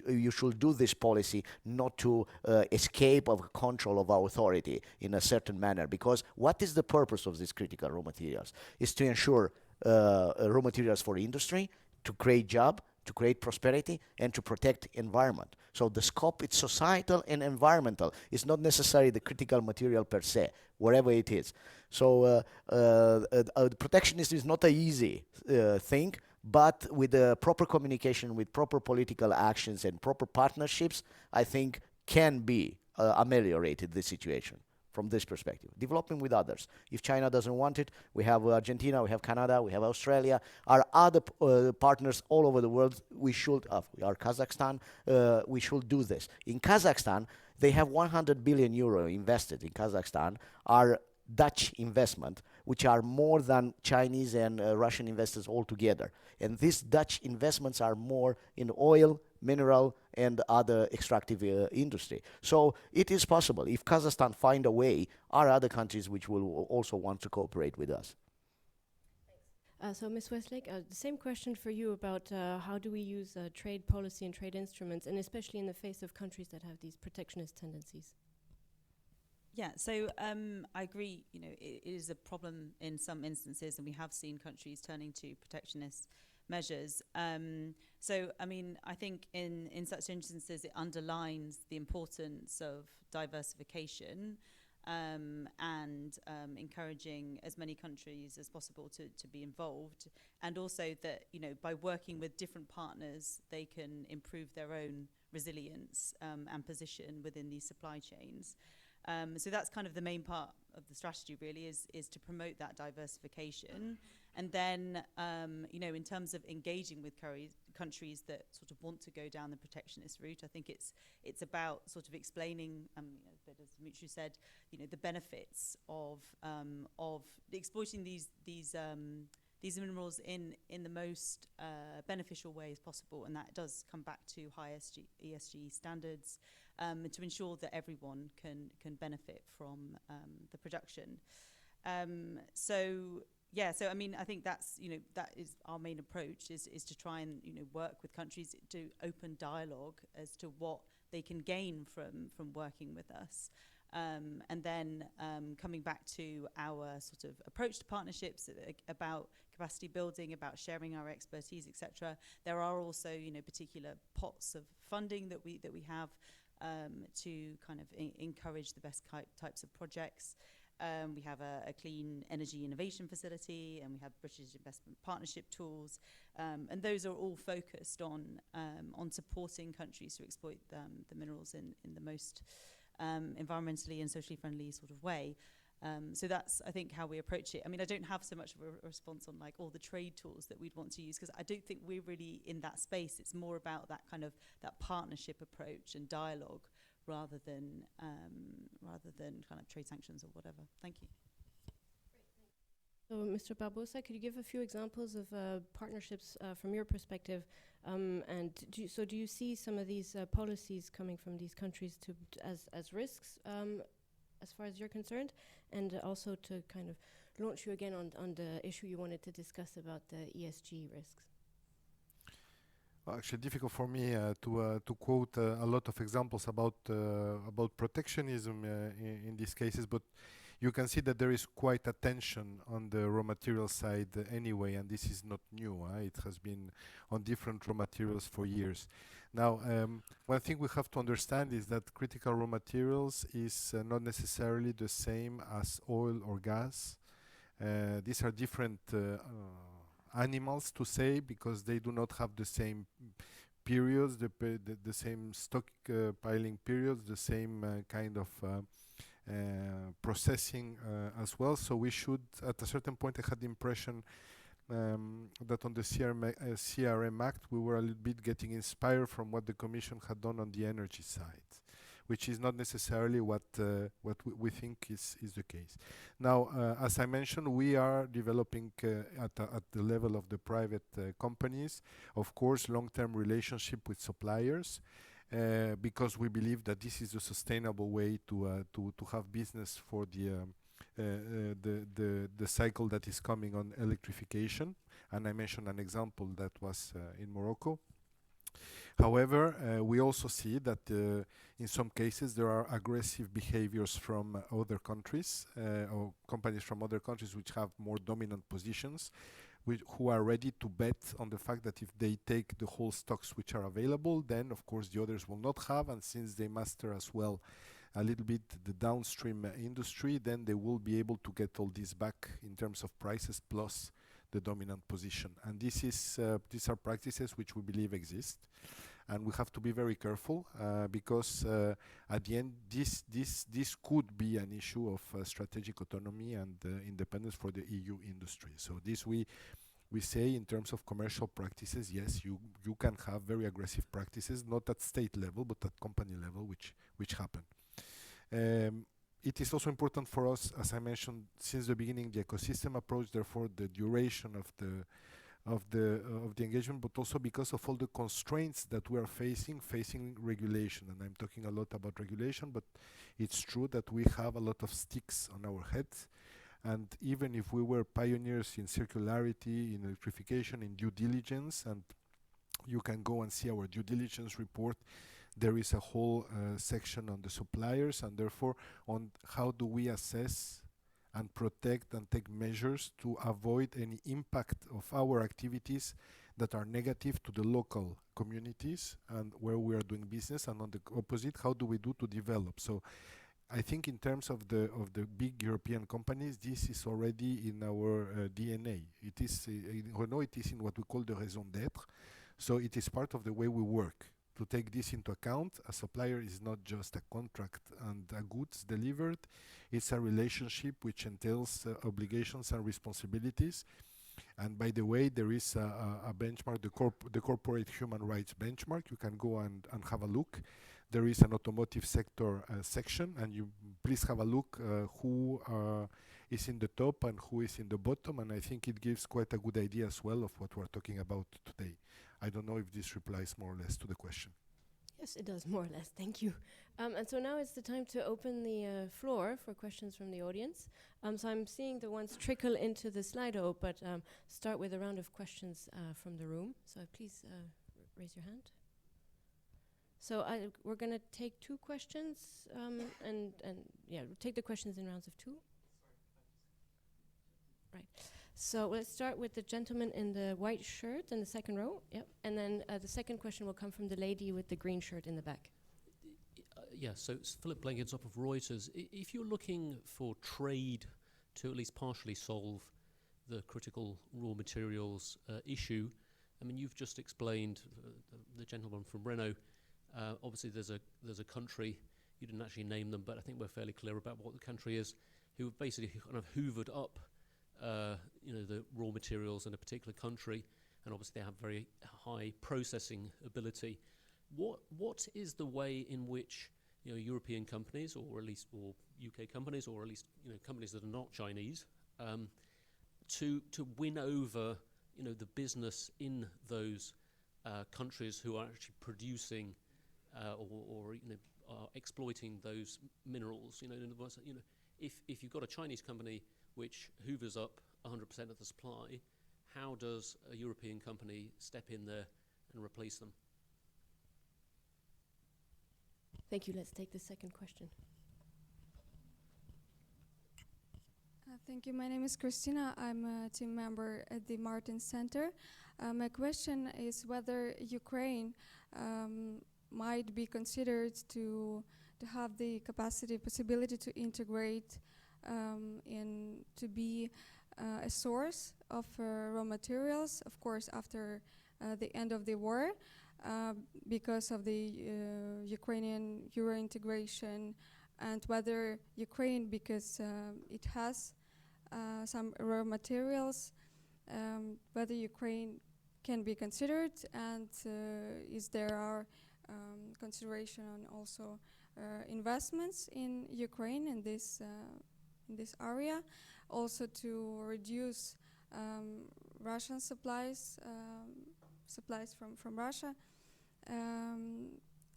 Speaker 2: you should do this policy not to escape of control of our authority in a certain manner. Because what is the purpose of these critical raw materials? Is to ensure raw materials for industry, to create jobs, to create prosperity, and to protect environment. So the scope, it's societal and environmental. It's not necessarily the critical material per se, wherever it is. So protectionism is not an easy thing, but with the proper communication, with proper political actions and proper partnerships, I think can be ameliorated this situation. From this perspective, developing with others. If China doesn't want it, we have Argentina, we have Canada, we have Australia, our other partners all over the world. We should, our Kazakhstan, we should do this. In Kazakhstan, they have 100 billion euro invested in Kazakhstan, are Dutch investment, which are more than Chinese and Russian investors altogether. And these Dutch investments are more in oil, mineral, and other extractive industry. So it is possible. If Kazakhstan find a way, are other countries which will also want to cooperate with us.
Speaker 1: So Ms. Westlake, the same question for you about how do we use trade policy and trade instruments, and especially in the face of countries that have these protectionist tendencies?
Speaker 5: Yeah, so I agree, it is a problem in some instances, and we have seen countries turning to protectionist measures. So, I mean, I think in such instances, it underlines the importance of diversification and encouraging as many countries as possible to be involved. And also that, by working with different partners, they can improve their own resilience and position within these supply chains. So that's kind of the main part of the strategy, really, is to promote that diversification. And then, in terms of engaging with countries that sort of want to go down the protectionist route, I think it's about sort of explaining, as Dimitri said, the benefits of exploiting these minerals in the most beneficial way as possible, and that does come back to high ESG standards to ensure that everyone can benefit from the production. So Yeah, so I mean, I think that's, that is our main approach, is to try and, work with countries to open dialogue as to what they can gain from working with us. And then coming back to our sort of approach to partnerships, about capacity building, about sharing our expertise, etc. There are also, particular pots of funding that we have to kind of encourage the best types of projects. We have a clean energy innovation facility, and we have British investment partnership tools, and those are all focused on supporting countries to exploit the minerals in the most environmentally and socially friendly sort of way. So that's, I think, how we approach it. I mean, I don't have so much of a response on like all the trade tools that we'd want to use, because I don't think we're really in that space. It's more about that kind of that partnership approach and dialogue, rather than kind of trade sanctions or whatever. Thank you.
Speaker 1: So, Mr. Barbosa, could you give a few examples of partnerships from your perspective? And do you see some of these policies coming from these countries as risks, as far as you're concerned, and also to kind of launch you again on the issue you wanted to discuss about the ESG risks?
Speaker 4: Well, actually, difficult for me to quote a lot of examples about protectionism in these cases, but you can see that there is quite a tension on the raw material side anyway, and this is not new. It has been on different raw materials for years. Now, one thing we have to understand is that critical raw materials is not necessarily the same as oil or gas. These are different animals, to say, because they do not have the same periods, the same stock piling periods, the same kind of processing as well. So we should, at a certain point, I had the impression that on the CRM Act, we were a little bit getting inspired from what the Commission had done on the energy side, which is not necessarily what we think is the case. Now, as I mentioned, we are developing at the level of the private companies, of course, long-term relationship with suppliers, because we believe that this is a sustainable way to have business for the cycle that is coming on electrification. And I mentioned an example that was in Morocco. However, we also see that in some cases there are aggressive behaviors from other countries, or companies from other countries which have more dominant positions, who are ready to bet on the fact that if they take the whole stocks which are available, then of course the others will not have, and since they master as well a little bit the downstream industry, then they will be able to get all this back in terms of prices plus the dominant position. And these are practices which we believe exist, and we have to be very careful because at the end this could be an issue of strategic autonomy and independence for the EU industry. So this we say in terms of commercial practices, yes, you can have very aggressive practices, not at state level but at company level, which happen. It is also important for us, as I mentioned since the beginning, the ecosystem approach, therefore the duration of the engagement, but also because of all the constraints that we are facing regulation. And I'm talking a lot about regulation, but it's true that we have a lot of sticks on our heads. And even if we were pioneers in circularity, in electrification, in due diligence, and you can go and see our due diligence report, there is a whole section on the suppliers, and therefore on how do we assess and protect and take measures to avoid any impact of our activities that are negative to the local communities and where we are doing business, and on the opposite, how do we do to develop. So I think in terms of the big European companies, this is already in our DNA. It is in Renault, it is in what we call the raison d'être. So it is part of the way we work. To take this into account, a supplier is not just a contract and a goods delivered, it's a relationship which entails obligations and responsibilities. And by the way, there is a benchmark, the corporate human rights benchmark. You can go and have a look. There is an automotive sector section, and you please have a look who is in the top and who is in the bottom, and I think it gives quite a good idea as well of what we're talking about today. I don't know if this replies more or less to the question.
Speaker 1: Yes, it does, more or less. Thank you. And so now it's the time to open the floor for questions from the audience. So I'm seeing the ones trickle into the Slido, but start with a round of questions from the room. So please raise your hand. So we're going to take 2 questions, and yeah, we'll take the questions in rounds of 2. Right. So let's start with the gentleman in the white shirt in the second row. Yep. And then the second question will come from the lady with the green shirt in the back.
Speaker 6: Yeah, so it's Philip Blenkinsop of Reuters. If you're looking for trade to at least partially solve the critical raw materials issue, I mean, you've just explained, the gentleman from Renault, obviously there's a country, you didn't actually name them, but I think we're fairly clear about what the country is, who have basically kind of hoovered up the raw materials in a particular country, and obviously they have very high processing ability. What is the way in which European companies, or UK companies, or at least companies that are not Chinese, to win over the business in those countries who are actually producing or are exploiting those minerals? In other words, if you've got a Chinese company which hoovers up 100% of the supply, how does a European company step in there and replace them?
Speaker 1: Thank you. Let's take the second question.
Speaker 7: Thank you. My name is Christina. I'm a team member at the Martin Center. My question is whether Ukraine might be considered to have the possibility to integrate to be a source of raw materials, of course, after the end of the war, because of the Ukrainian Euro integration, and whether Ukraine, because it has some raw materials, whether Ukraine can be considered, and is there are consideration on also investments in Ukraine in this area, also to reduce Russian supplies from Russia,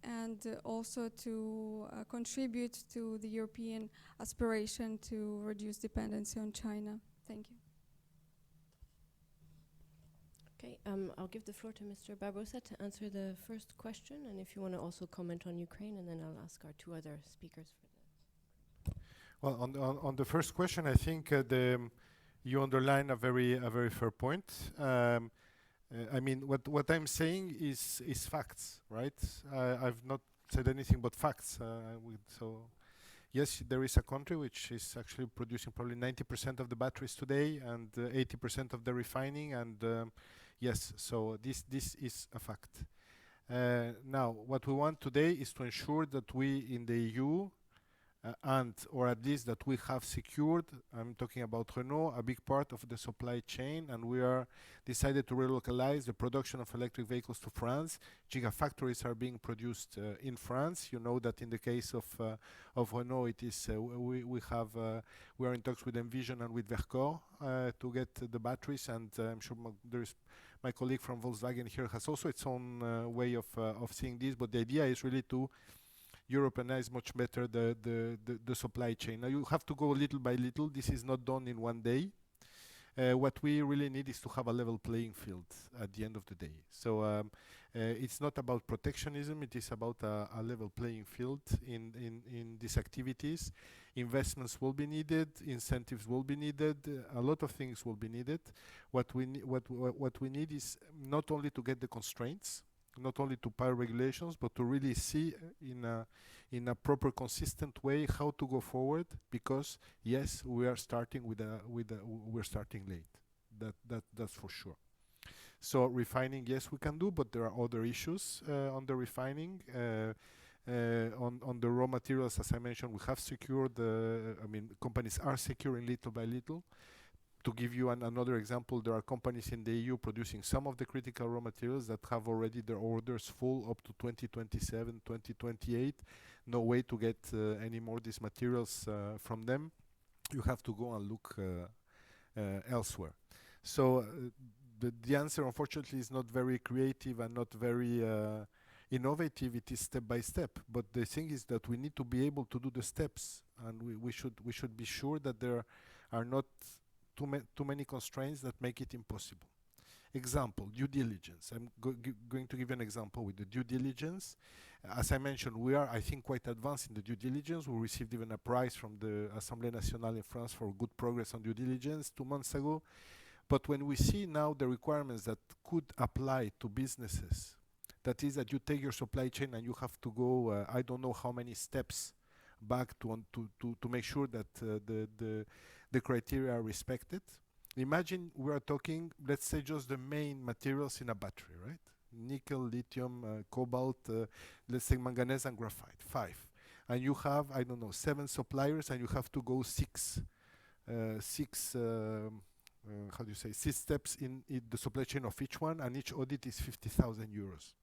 Speaker 7: and also to contribute to the European aspiration to reduce dependency on China. Thank you.
Speaker 1: Okay, I'll give the floor to Mr. Barbosa to answer the first question, and if you want to also comment on Ukraine, and then I'll ask our 2 other speakers for that.
Speaker 4: Well, on the first question, I think you underline a very fair point. I mean, what I'm saying is facts, right? I've not said anything but facts. So, yes, there is a country which is actually producing probably 90% of the batteries today and 80% of the refining, and yes, so this is a fact. Now, what we want today is to ensure that we in the EU or at least that we have secured, I'm talking about Renault, a big part of the supply chain, and we are decided to relocalize the production of electric vehicles to France. Gigafactories are being produced in France. You know that in the case of Renault, it is we are in talks with Envision and with Vercor to get the batteries, and I'm sure my colleague from Volkswagen here has also its own way of seeing this. But the idea is really to Europeanize much better the supply chain. Now you have to go little by little. This is not done in one day. What we really need is to have a level playing field at the end of the day. So it's not about protectionism. It is about a level playing field in these activities. Investments will be needed. Incentives will be needed. A lot of things will be needed. What we need is not only to get the constraints, not only to power regulations, but to really see in a proper, consistent way how to go forward. Because yes, we are starting we're starting late. That's for sure. So refining, yes, we can do, but there are other issues on the refining. On the raw materials, as I mentioned, we have secured. Companies are securing little by little. To give you another example, there are companies in the EU producing some of the critical raw materials that have already their orders full up to 2027, 2028. No way to get any more of these materials from them. You have to go and look elsewhere. So the answer, unfortunately, is not very creative and not very innovative, it is step by step. But the thing is that we need to be able to do the steps, and we should be sure that there are not too many constraints that make it impossible. Example, due diligence. I'm going to give you an example with the due diligence. As I mentioned, we are, I think, quite advanced in the due diligence. We received even a prize from the Assemblée Nationale in France for good progress on due diligence 2 months ago. But when we see now the requirements that could apply to businesses, that is that you take your supply chain and you have to go, I don't know how many steps back to make sure that the criteria are respected. Imagine we are talking, let's say, just the main materials in a battery, right? Nickel, lithium, cobalt, let's say manganese and graphite, 5. And you have, I don't know, 7 suppliers, and you have to go 6 steps in the supply chain of each one, and each audit is 50,000 euros.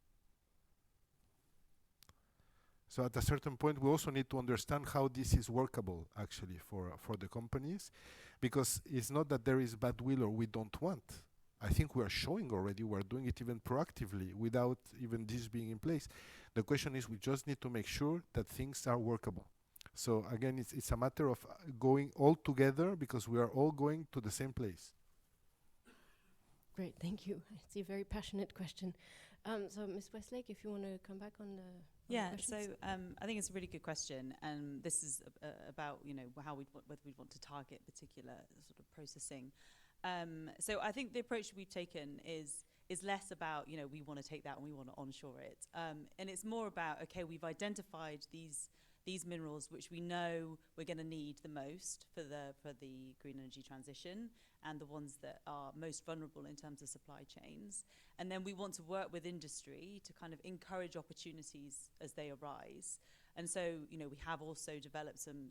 Speaker 4: So at a certain point, we also need to understand how this is workable, actually, for the companies, because it's not that there is bad will or we don't want. I think we are showing already, we are doing it even proactively without even this being in place. The question is, we just need to make sure that things are workable. So again, it's a matter of going all together, because we are all going to the same place.
Speaker 1: Great, thank you. It's a very passionate question. So, Ms. Westlake, if you want to come back on the questions.
Speaker 5: I think it's a really good question, and this is about how whether we want to target particular sort of processing. So I think the approach we've taken is less about we want to take that and we want to onshore it, and it's more about, okay, we've identified these minerals which we know we're going to need the most for the green energy transition, and the ones that are most vulnerable in terms of supply chains. And then we want to work with industry to kind of encourage opportunities as they arise. And so, we have also developed some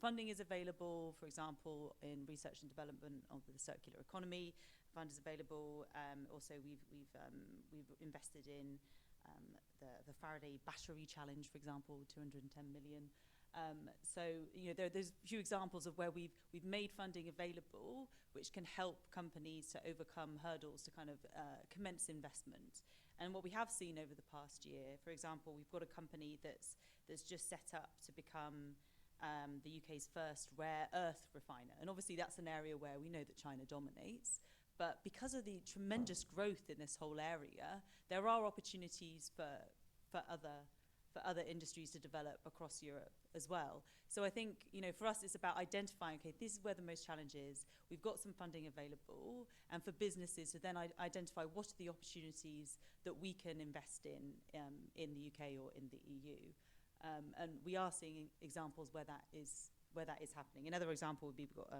Speaker 5: funding is available, for example, in research and development of the circular economy. Fund is available. Also, we've invested in the Faraday battery challenge, for example, 210 million. So there's a few examples of where we've made funding available, which can help companies to overcome hurdles to kind of commence investment. And what we have seen over the past year, for example, we've got a company that's just set up to become the UK's first rare earth refiner. And obviously that's an area where we know that China dominates. But because of the tremendous growth in this whole area, there are opportunities for other industries to develop across Europe as well. So I think, for us, it's about identifying, okay, this is where the most challenge is. We've got some funding available, and for businesses to then identify what are the opportunities that we can invest in the UK or in the EU. And we are seeing examples where that is happening. Another example would be we've got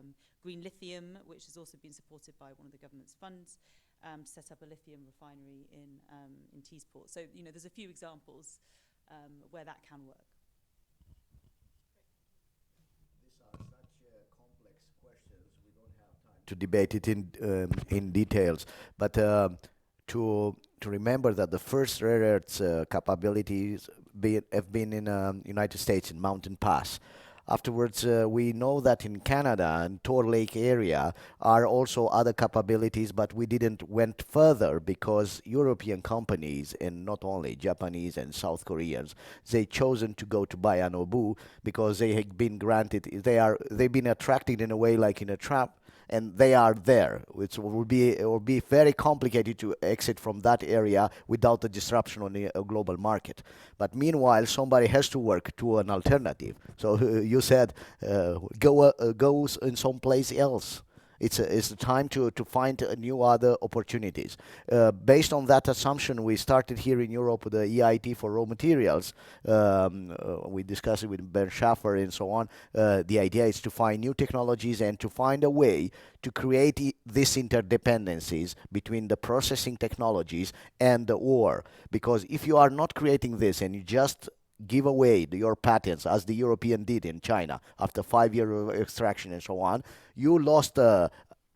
Speaker 5: green lithium, which has also been supported by one of the government's funds to set up a lithium refinery in Teesport. So there's a few examples where that can work.
Speaker 2: These are such complex questions. We don't have time to debate it in details, but to remember that the first rare earths capabilities have been in United States in Mountain Pass. Afterwards, we know that in Canada and Tor Lake area are also other capabilities, but we didn't went further because European companies, and not only Japanese and South Koreans, they chosen to go to Bayanobu because they had been granted, they've been attracted in a way like in a trap, and they are there. It will be very complicated to exit from that area without a disruption on the global market. But meanwhile, somebody has to work to an alternative. So you said go in some place else. It's the time to find new other opportunities. Based on that assumption, we started here in Europe with the EIT for raw materials. We discussed it with Ben Schaffer and so on. The idea is to find new technologies and to find a way to create these interdependencies between the processing technologies and the ore. Because if you are not creating this and you just give away your patents, as the European did in China after 5 years of extraction and so on, you lost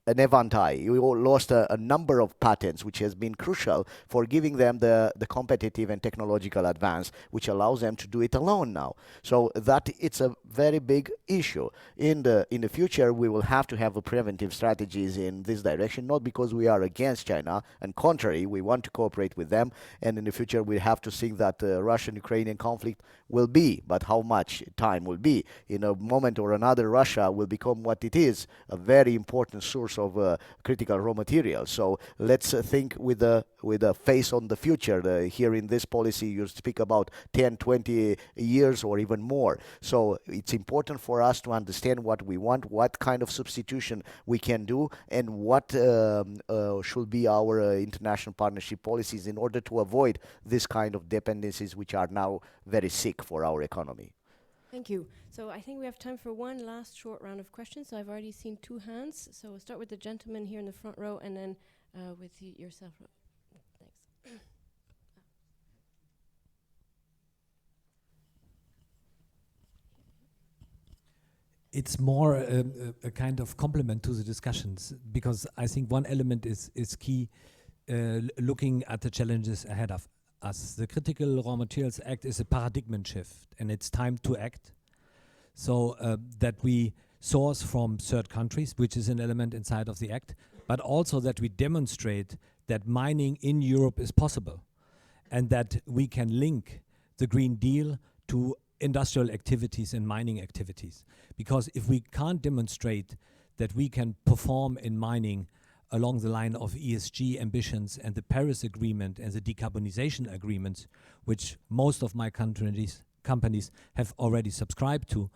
Speaker 2: an evantai. We all lost a number of patents, which has been crucial for giving them the competitive and technological advance, which allows them to do it alone now. So that it's a very big issue. In the future, we will have to have a preventive strategies in this direction, not because we are against China, and contrary, we want to cooperate with them. And in the future, we have to think that the Russian-Ukrainian conflict will be, but how much time will be. In a moment or another, Russia will become what it is, a very important source of critical raw materials. So let's think with a face on the future. Here in this policy, you speak about 10, 20 years or even more. So it's important for us to understand what we want, what kind of substitution we can do, and what should be our international partnership policies in order to avoid this kind of dependencies, which are now very sick for our economy.
Speaker 1: Thank you. So I think we have time for one last short round of questions. So I've already seen 2 hands. So we'll start with the gentleman here in the front row, and then with yourself. Thanks.
Speaker 8: It's more a kind of complement to the discussions, because I think one element is key, looking at the challenges ahead of us. The Critical Raw Materials Act is a paradigm shift, and it's time to act. So that we source from third countries, which is an element inside of the act, but also that we demonstrate that mining in Europe is possible, and that we can link the Green Deal to industrial activities and mining activities. Because if we can't demonstrate that we can perform in mining along the line of ESG ambitions and the Paris Agreement and the decarbonization agreements, which most of my companies have already subscribed to,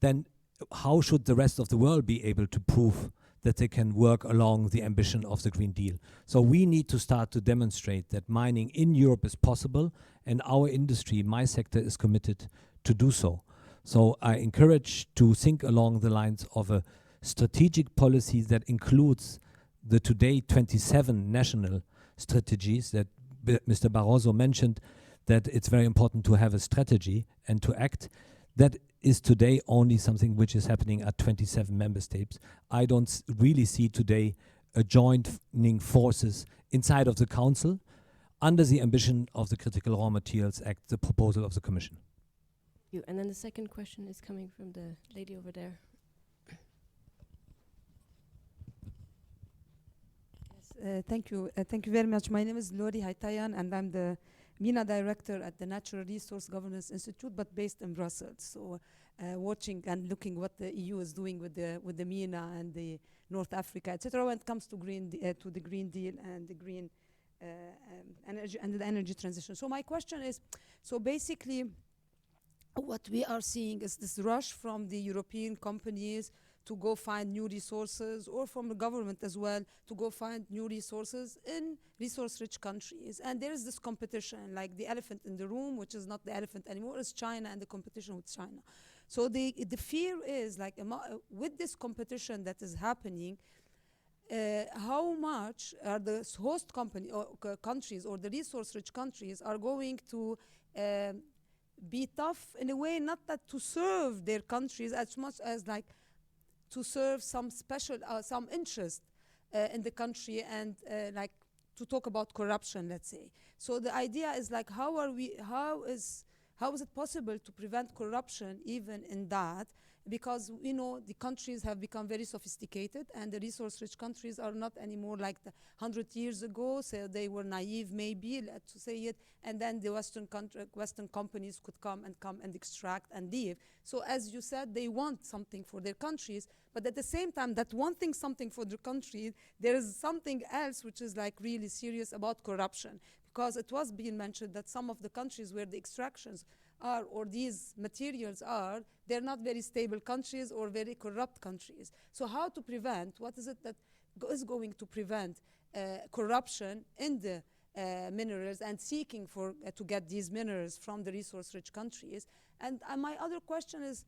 Speaker 8: then how should the rest of the world be able to prove that they can work along the ambition of the Green Deal? So we need to start to demonstrate that mining in Europe is possible, and our industry, my sector, is committed to do so. So I encourage to think along the lines of a strategic policy that includes the today 27 national strategies that Mr. Barroso mentioned, that it's very important to have a strategy and to act. That is today only something which is happening at 27 member states. I don't really see today a joining forces inside of the Council under the ambition of the Critical Raw Materials Act, the proposal of the Commission.
Speaker 1: And then the second question is coming from the lady over there.
Speaker 9: Yes, thank you. Thank you very much. My name is Lori Haitayan, and I'm the MENA director at the Natural Resource Governance Institute, but based in Brussels. So watching and looking what the EU is doing with the MENA and the North Africa, etc., when it comes to the Green Deal and the green energy and the energy transition. So my question is, so basically, what we are seeing is this rush from the European companies to go find new resources, or from the government as well, to go find new resources in resource-rich countries. And there is this competition, like the elephant in the room, which is not the elephant anymore, is China and the competition with China. So the fear is, like, with this competition that is happening, how much are the host countries or the resource-rich countries are going to be tough in a way, not that to serve their countries as much as like to serve some special, some interest in the country, and like to talk about corruption, let's say. So the idea is like, how is it possible to prevent corruption even in that? Because we know the countries have become very sophisticated, and the resource-rich countries are not anymore like 100 years ago. So they were naive, maybe, to say it, and then the Western companies could come and extract and leave. So as you said, they want something for their countries, but at the same time, that wanting something for their country, there is something else which is like really serious about corruption, because it was being mentioned that some of the countries where the extractions are, or these materials are, they're not very stable countries or very corrupt countries. So how to prevent, what is it that is going to prevent corruption in the minerals and seeking for to get these minerals from the resource-rich countries? And my other question is,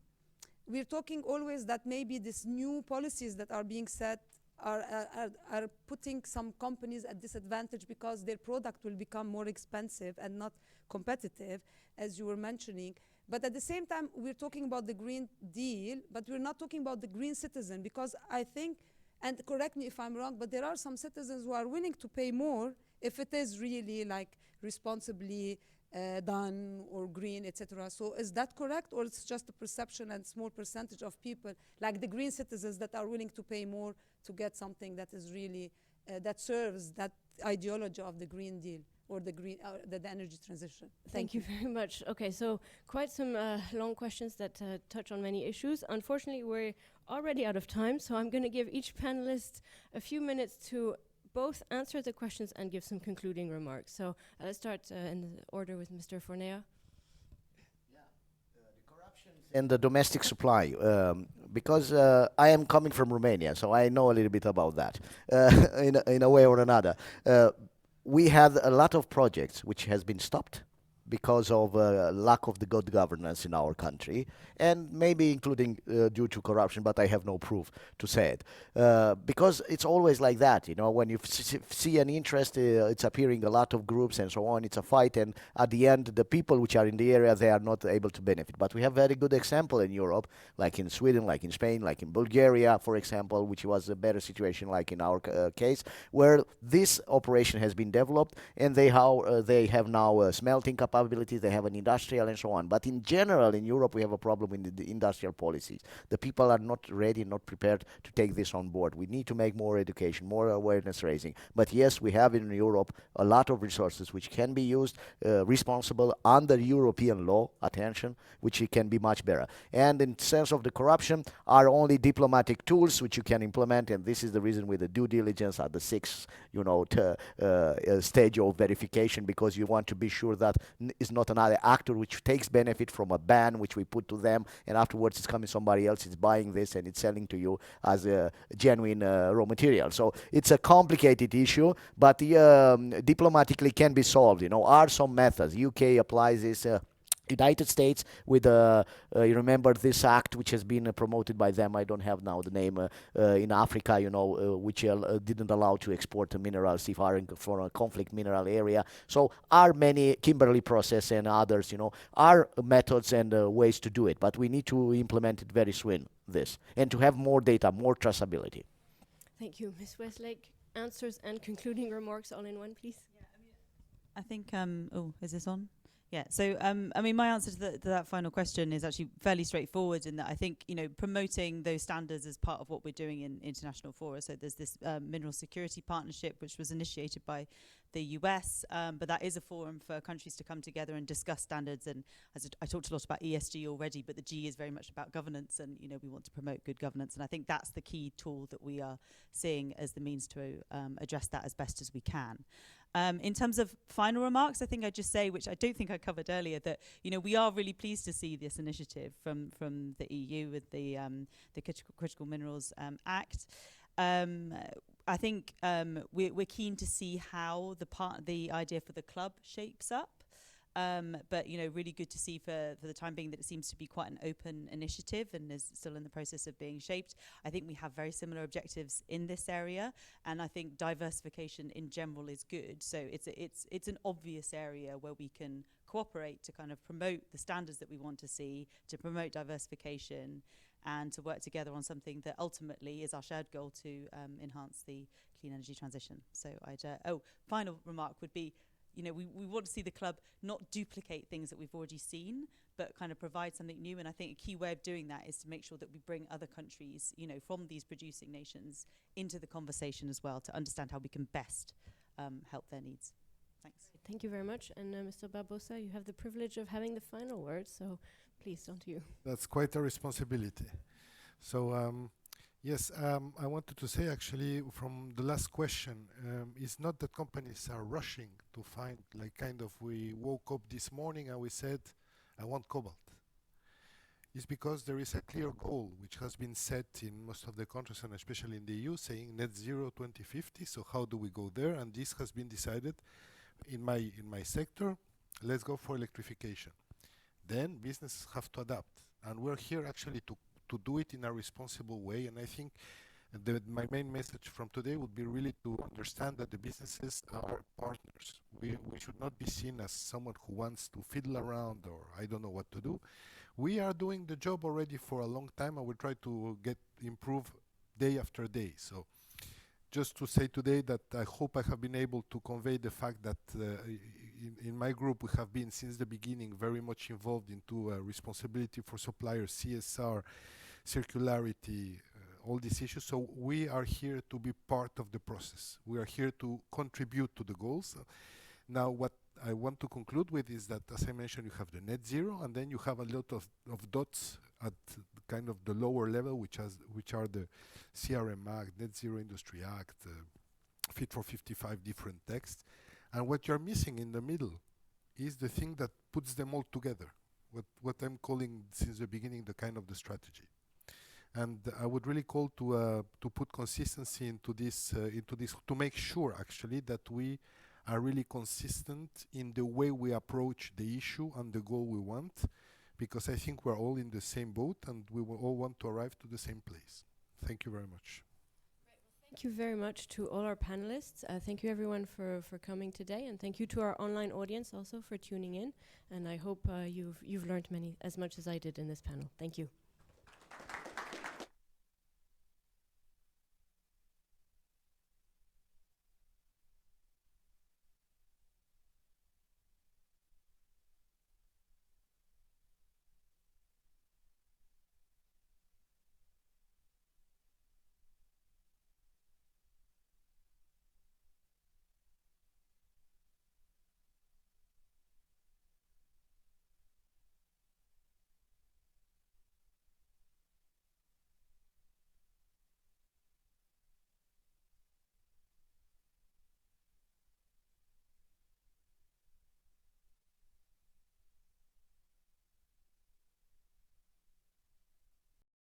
Speaker 9: we're talking always that maybe these new policies that are being set are putting some companies at disadvantage because their product will become more expensive and not competitive, as you were mentioning. But at the same time, we're talking about the Green Deal, but we're not talking about the green citizen, because I think And correct me if I'm wrong, but there are some citizens who are willing to pay more if it is really like responsibly done or green, etc. So is that correct, or it's just a perception and small percentage of people, like the green citizens, that are willing to pay more to get something that is really that serves that ideology of the Green Deal or the green the energy transition?
Speaker 1: Thank you very much. Okay, so quite some long questions that touch on many issues. Unfortunately, we're already out of time, so I'm going to give each panelist a few minutes to both answer the questions and give some concluding remarks. So let's start in the order with Mr. Fornea.
Speaker 2: And the domestic supply, because I am coming from Romania, so I know a little bit about that in a way or another. We had a lot of projects which has been stopped because of lack of the good governance in our country, and maybe including due to corruption, but I have no proof to say it. Because it's always like that, you know, when you see an interest, it's appearing a lot of groups and so on, it's a fight, and at the end, the people which are in the area, they are not able to benefit. But we have very good example in Europe, like in Sweden, like in Spain, like in Bulgaria, for example, which was a better situation like in our case, where this operation has been developed, and they have now smelting capabilities, they have an industrial and so on. But in general, in Europe, we have a problem with the industrial policies. The people are not ready, not prepared to take this on board. We need to make more education, more awareness raising. But yes, we have in Europe a lot of resources which can be used responsible under European law, attention, which it can be much better. And in sense of the corruption, are only diplomatic tools which you can implement, and this is the reason with the due diligence at the sixth, stage of verification, because you want to be sure that is not another actor which takes benefit from a ban which we put to them, and afterwards it's coming somebody else, is buying this and it's selling to you as a genuine raw material. So it's a complicated issue, but diplomatically can be solved. You know, are some methods. UK applies this. United States with you remember this act which has been promoted by them, I don't have now the name, in Africa, which didn't allow to export minerals if are for a conflict mineral area. So are many Kimberley process and others, are methods and ways to do it, but we need to implement it very soon, this, and to have more data, more traceability.
Speaker 1: Thank you. Ms. Westlake, answers and concluding remarks all in one, please.
Speaker 5: Yeah, I think, is this on? Yeah, so my answer to that final question is actually fairly straightforward, in that I think promoting those standards is part of what we're doing in international fora. So there's this mineral security partnership which was initiated by the US, but that is a forum for countries to come together and discuss standards. And as I talked a lot about ESG already, but the G is very much about governance, and we want to promote good governance. And I think that's the key tool that we are seeing as the means to address that as best as we can. In terms of final remarks, I think I'd just say, which I don't think I covered earlier, that we are really pleased to see this initiative from the EU with the Critical Minerals Act. I think we're keen to see how the idea for the club shapes up. But really good to see for the time being that it seems to be quite an open initiative and is still in the process of being shaped. I think we have very similar objectives in this area, and I think diversification in general is good. So it's an obvious area where we can cooperate to kind of promote the standards that we want to see, to promote diversification, and to work together on something that ultimately is our shared goal to enhance the clean energy transition. So final remark would be, we want to see the club not duplicate things that we've already seen, but kind of provide something new. And I think a key way of doing that is to make sure that we bring other countries, from these producing nations into the conversation as well, to understand how we can best help their needs. Thanks.
Speaker 1: Thank you very much. And Mr. Barbosa, you have the privilege of having the final word, so please, on to you.
Speaker 4: That's quite a responsibility. So, yes, I wanted to say actually from the last question, it's not that companies are rushing to find, we woke up this morning and we said, I want cobalt. It's because there is a clear goal which has been set in most of the countries, and especially in the EU, saying net zero 2050. So how do we go there? And this has been decided in my sector. Let's go for electrification. Then businesses have to adapt, and we're here actually to do it in a responsible way. And I think my main message from today would be really to understand that the businesses are partners. We should not be seen as someone who wants to fiddle around or I don't know what to do. We are doing the job already for a long time, and we try to improve day after day. So just to say today that I hope I have been able to convey the fact that in my group we have been since the beginning very much involved into responsibility for suppliers, CSR, circularity, all these issues. So we are here to be part of the process. We are here to contribute to the goals. Now what I want to conclude with is that, as I mentioned, you have the net zero, and then you have a lot of dots at kind of the lower level, which are the CRM Act, Net Zero Industry Act, Fit for 55 different texts. And what you're missing in the middle is the thing that puts them all together, what I'm calling since the beginning the kind of the strategy. And I would really call to put consistency into this, to make sure actually that we are really consistent in the way we approach the issue and the goal we want, because I think we're all in the same boat and we will all want to arrive to the same place. Thank you very much.
Speaker 1: Thank you very much to all our panelists. Thank you everyone for coming today, and thank you to our online audience also for tuning in. And I hope you've learned as much as I did in this panel. Thank you.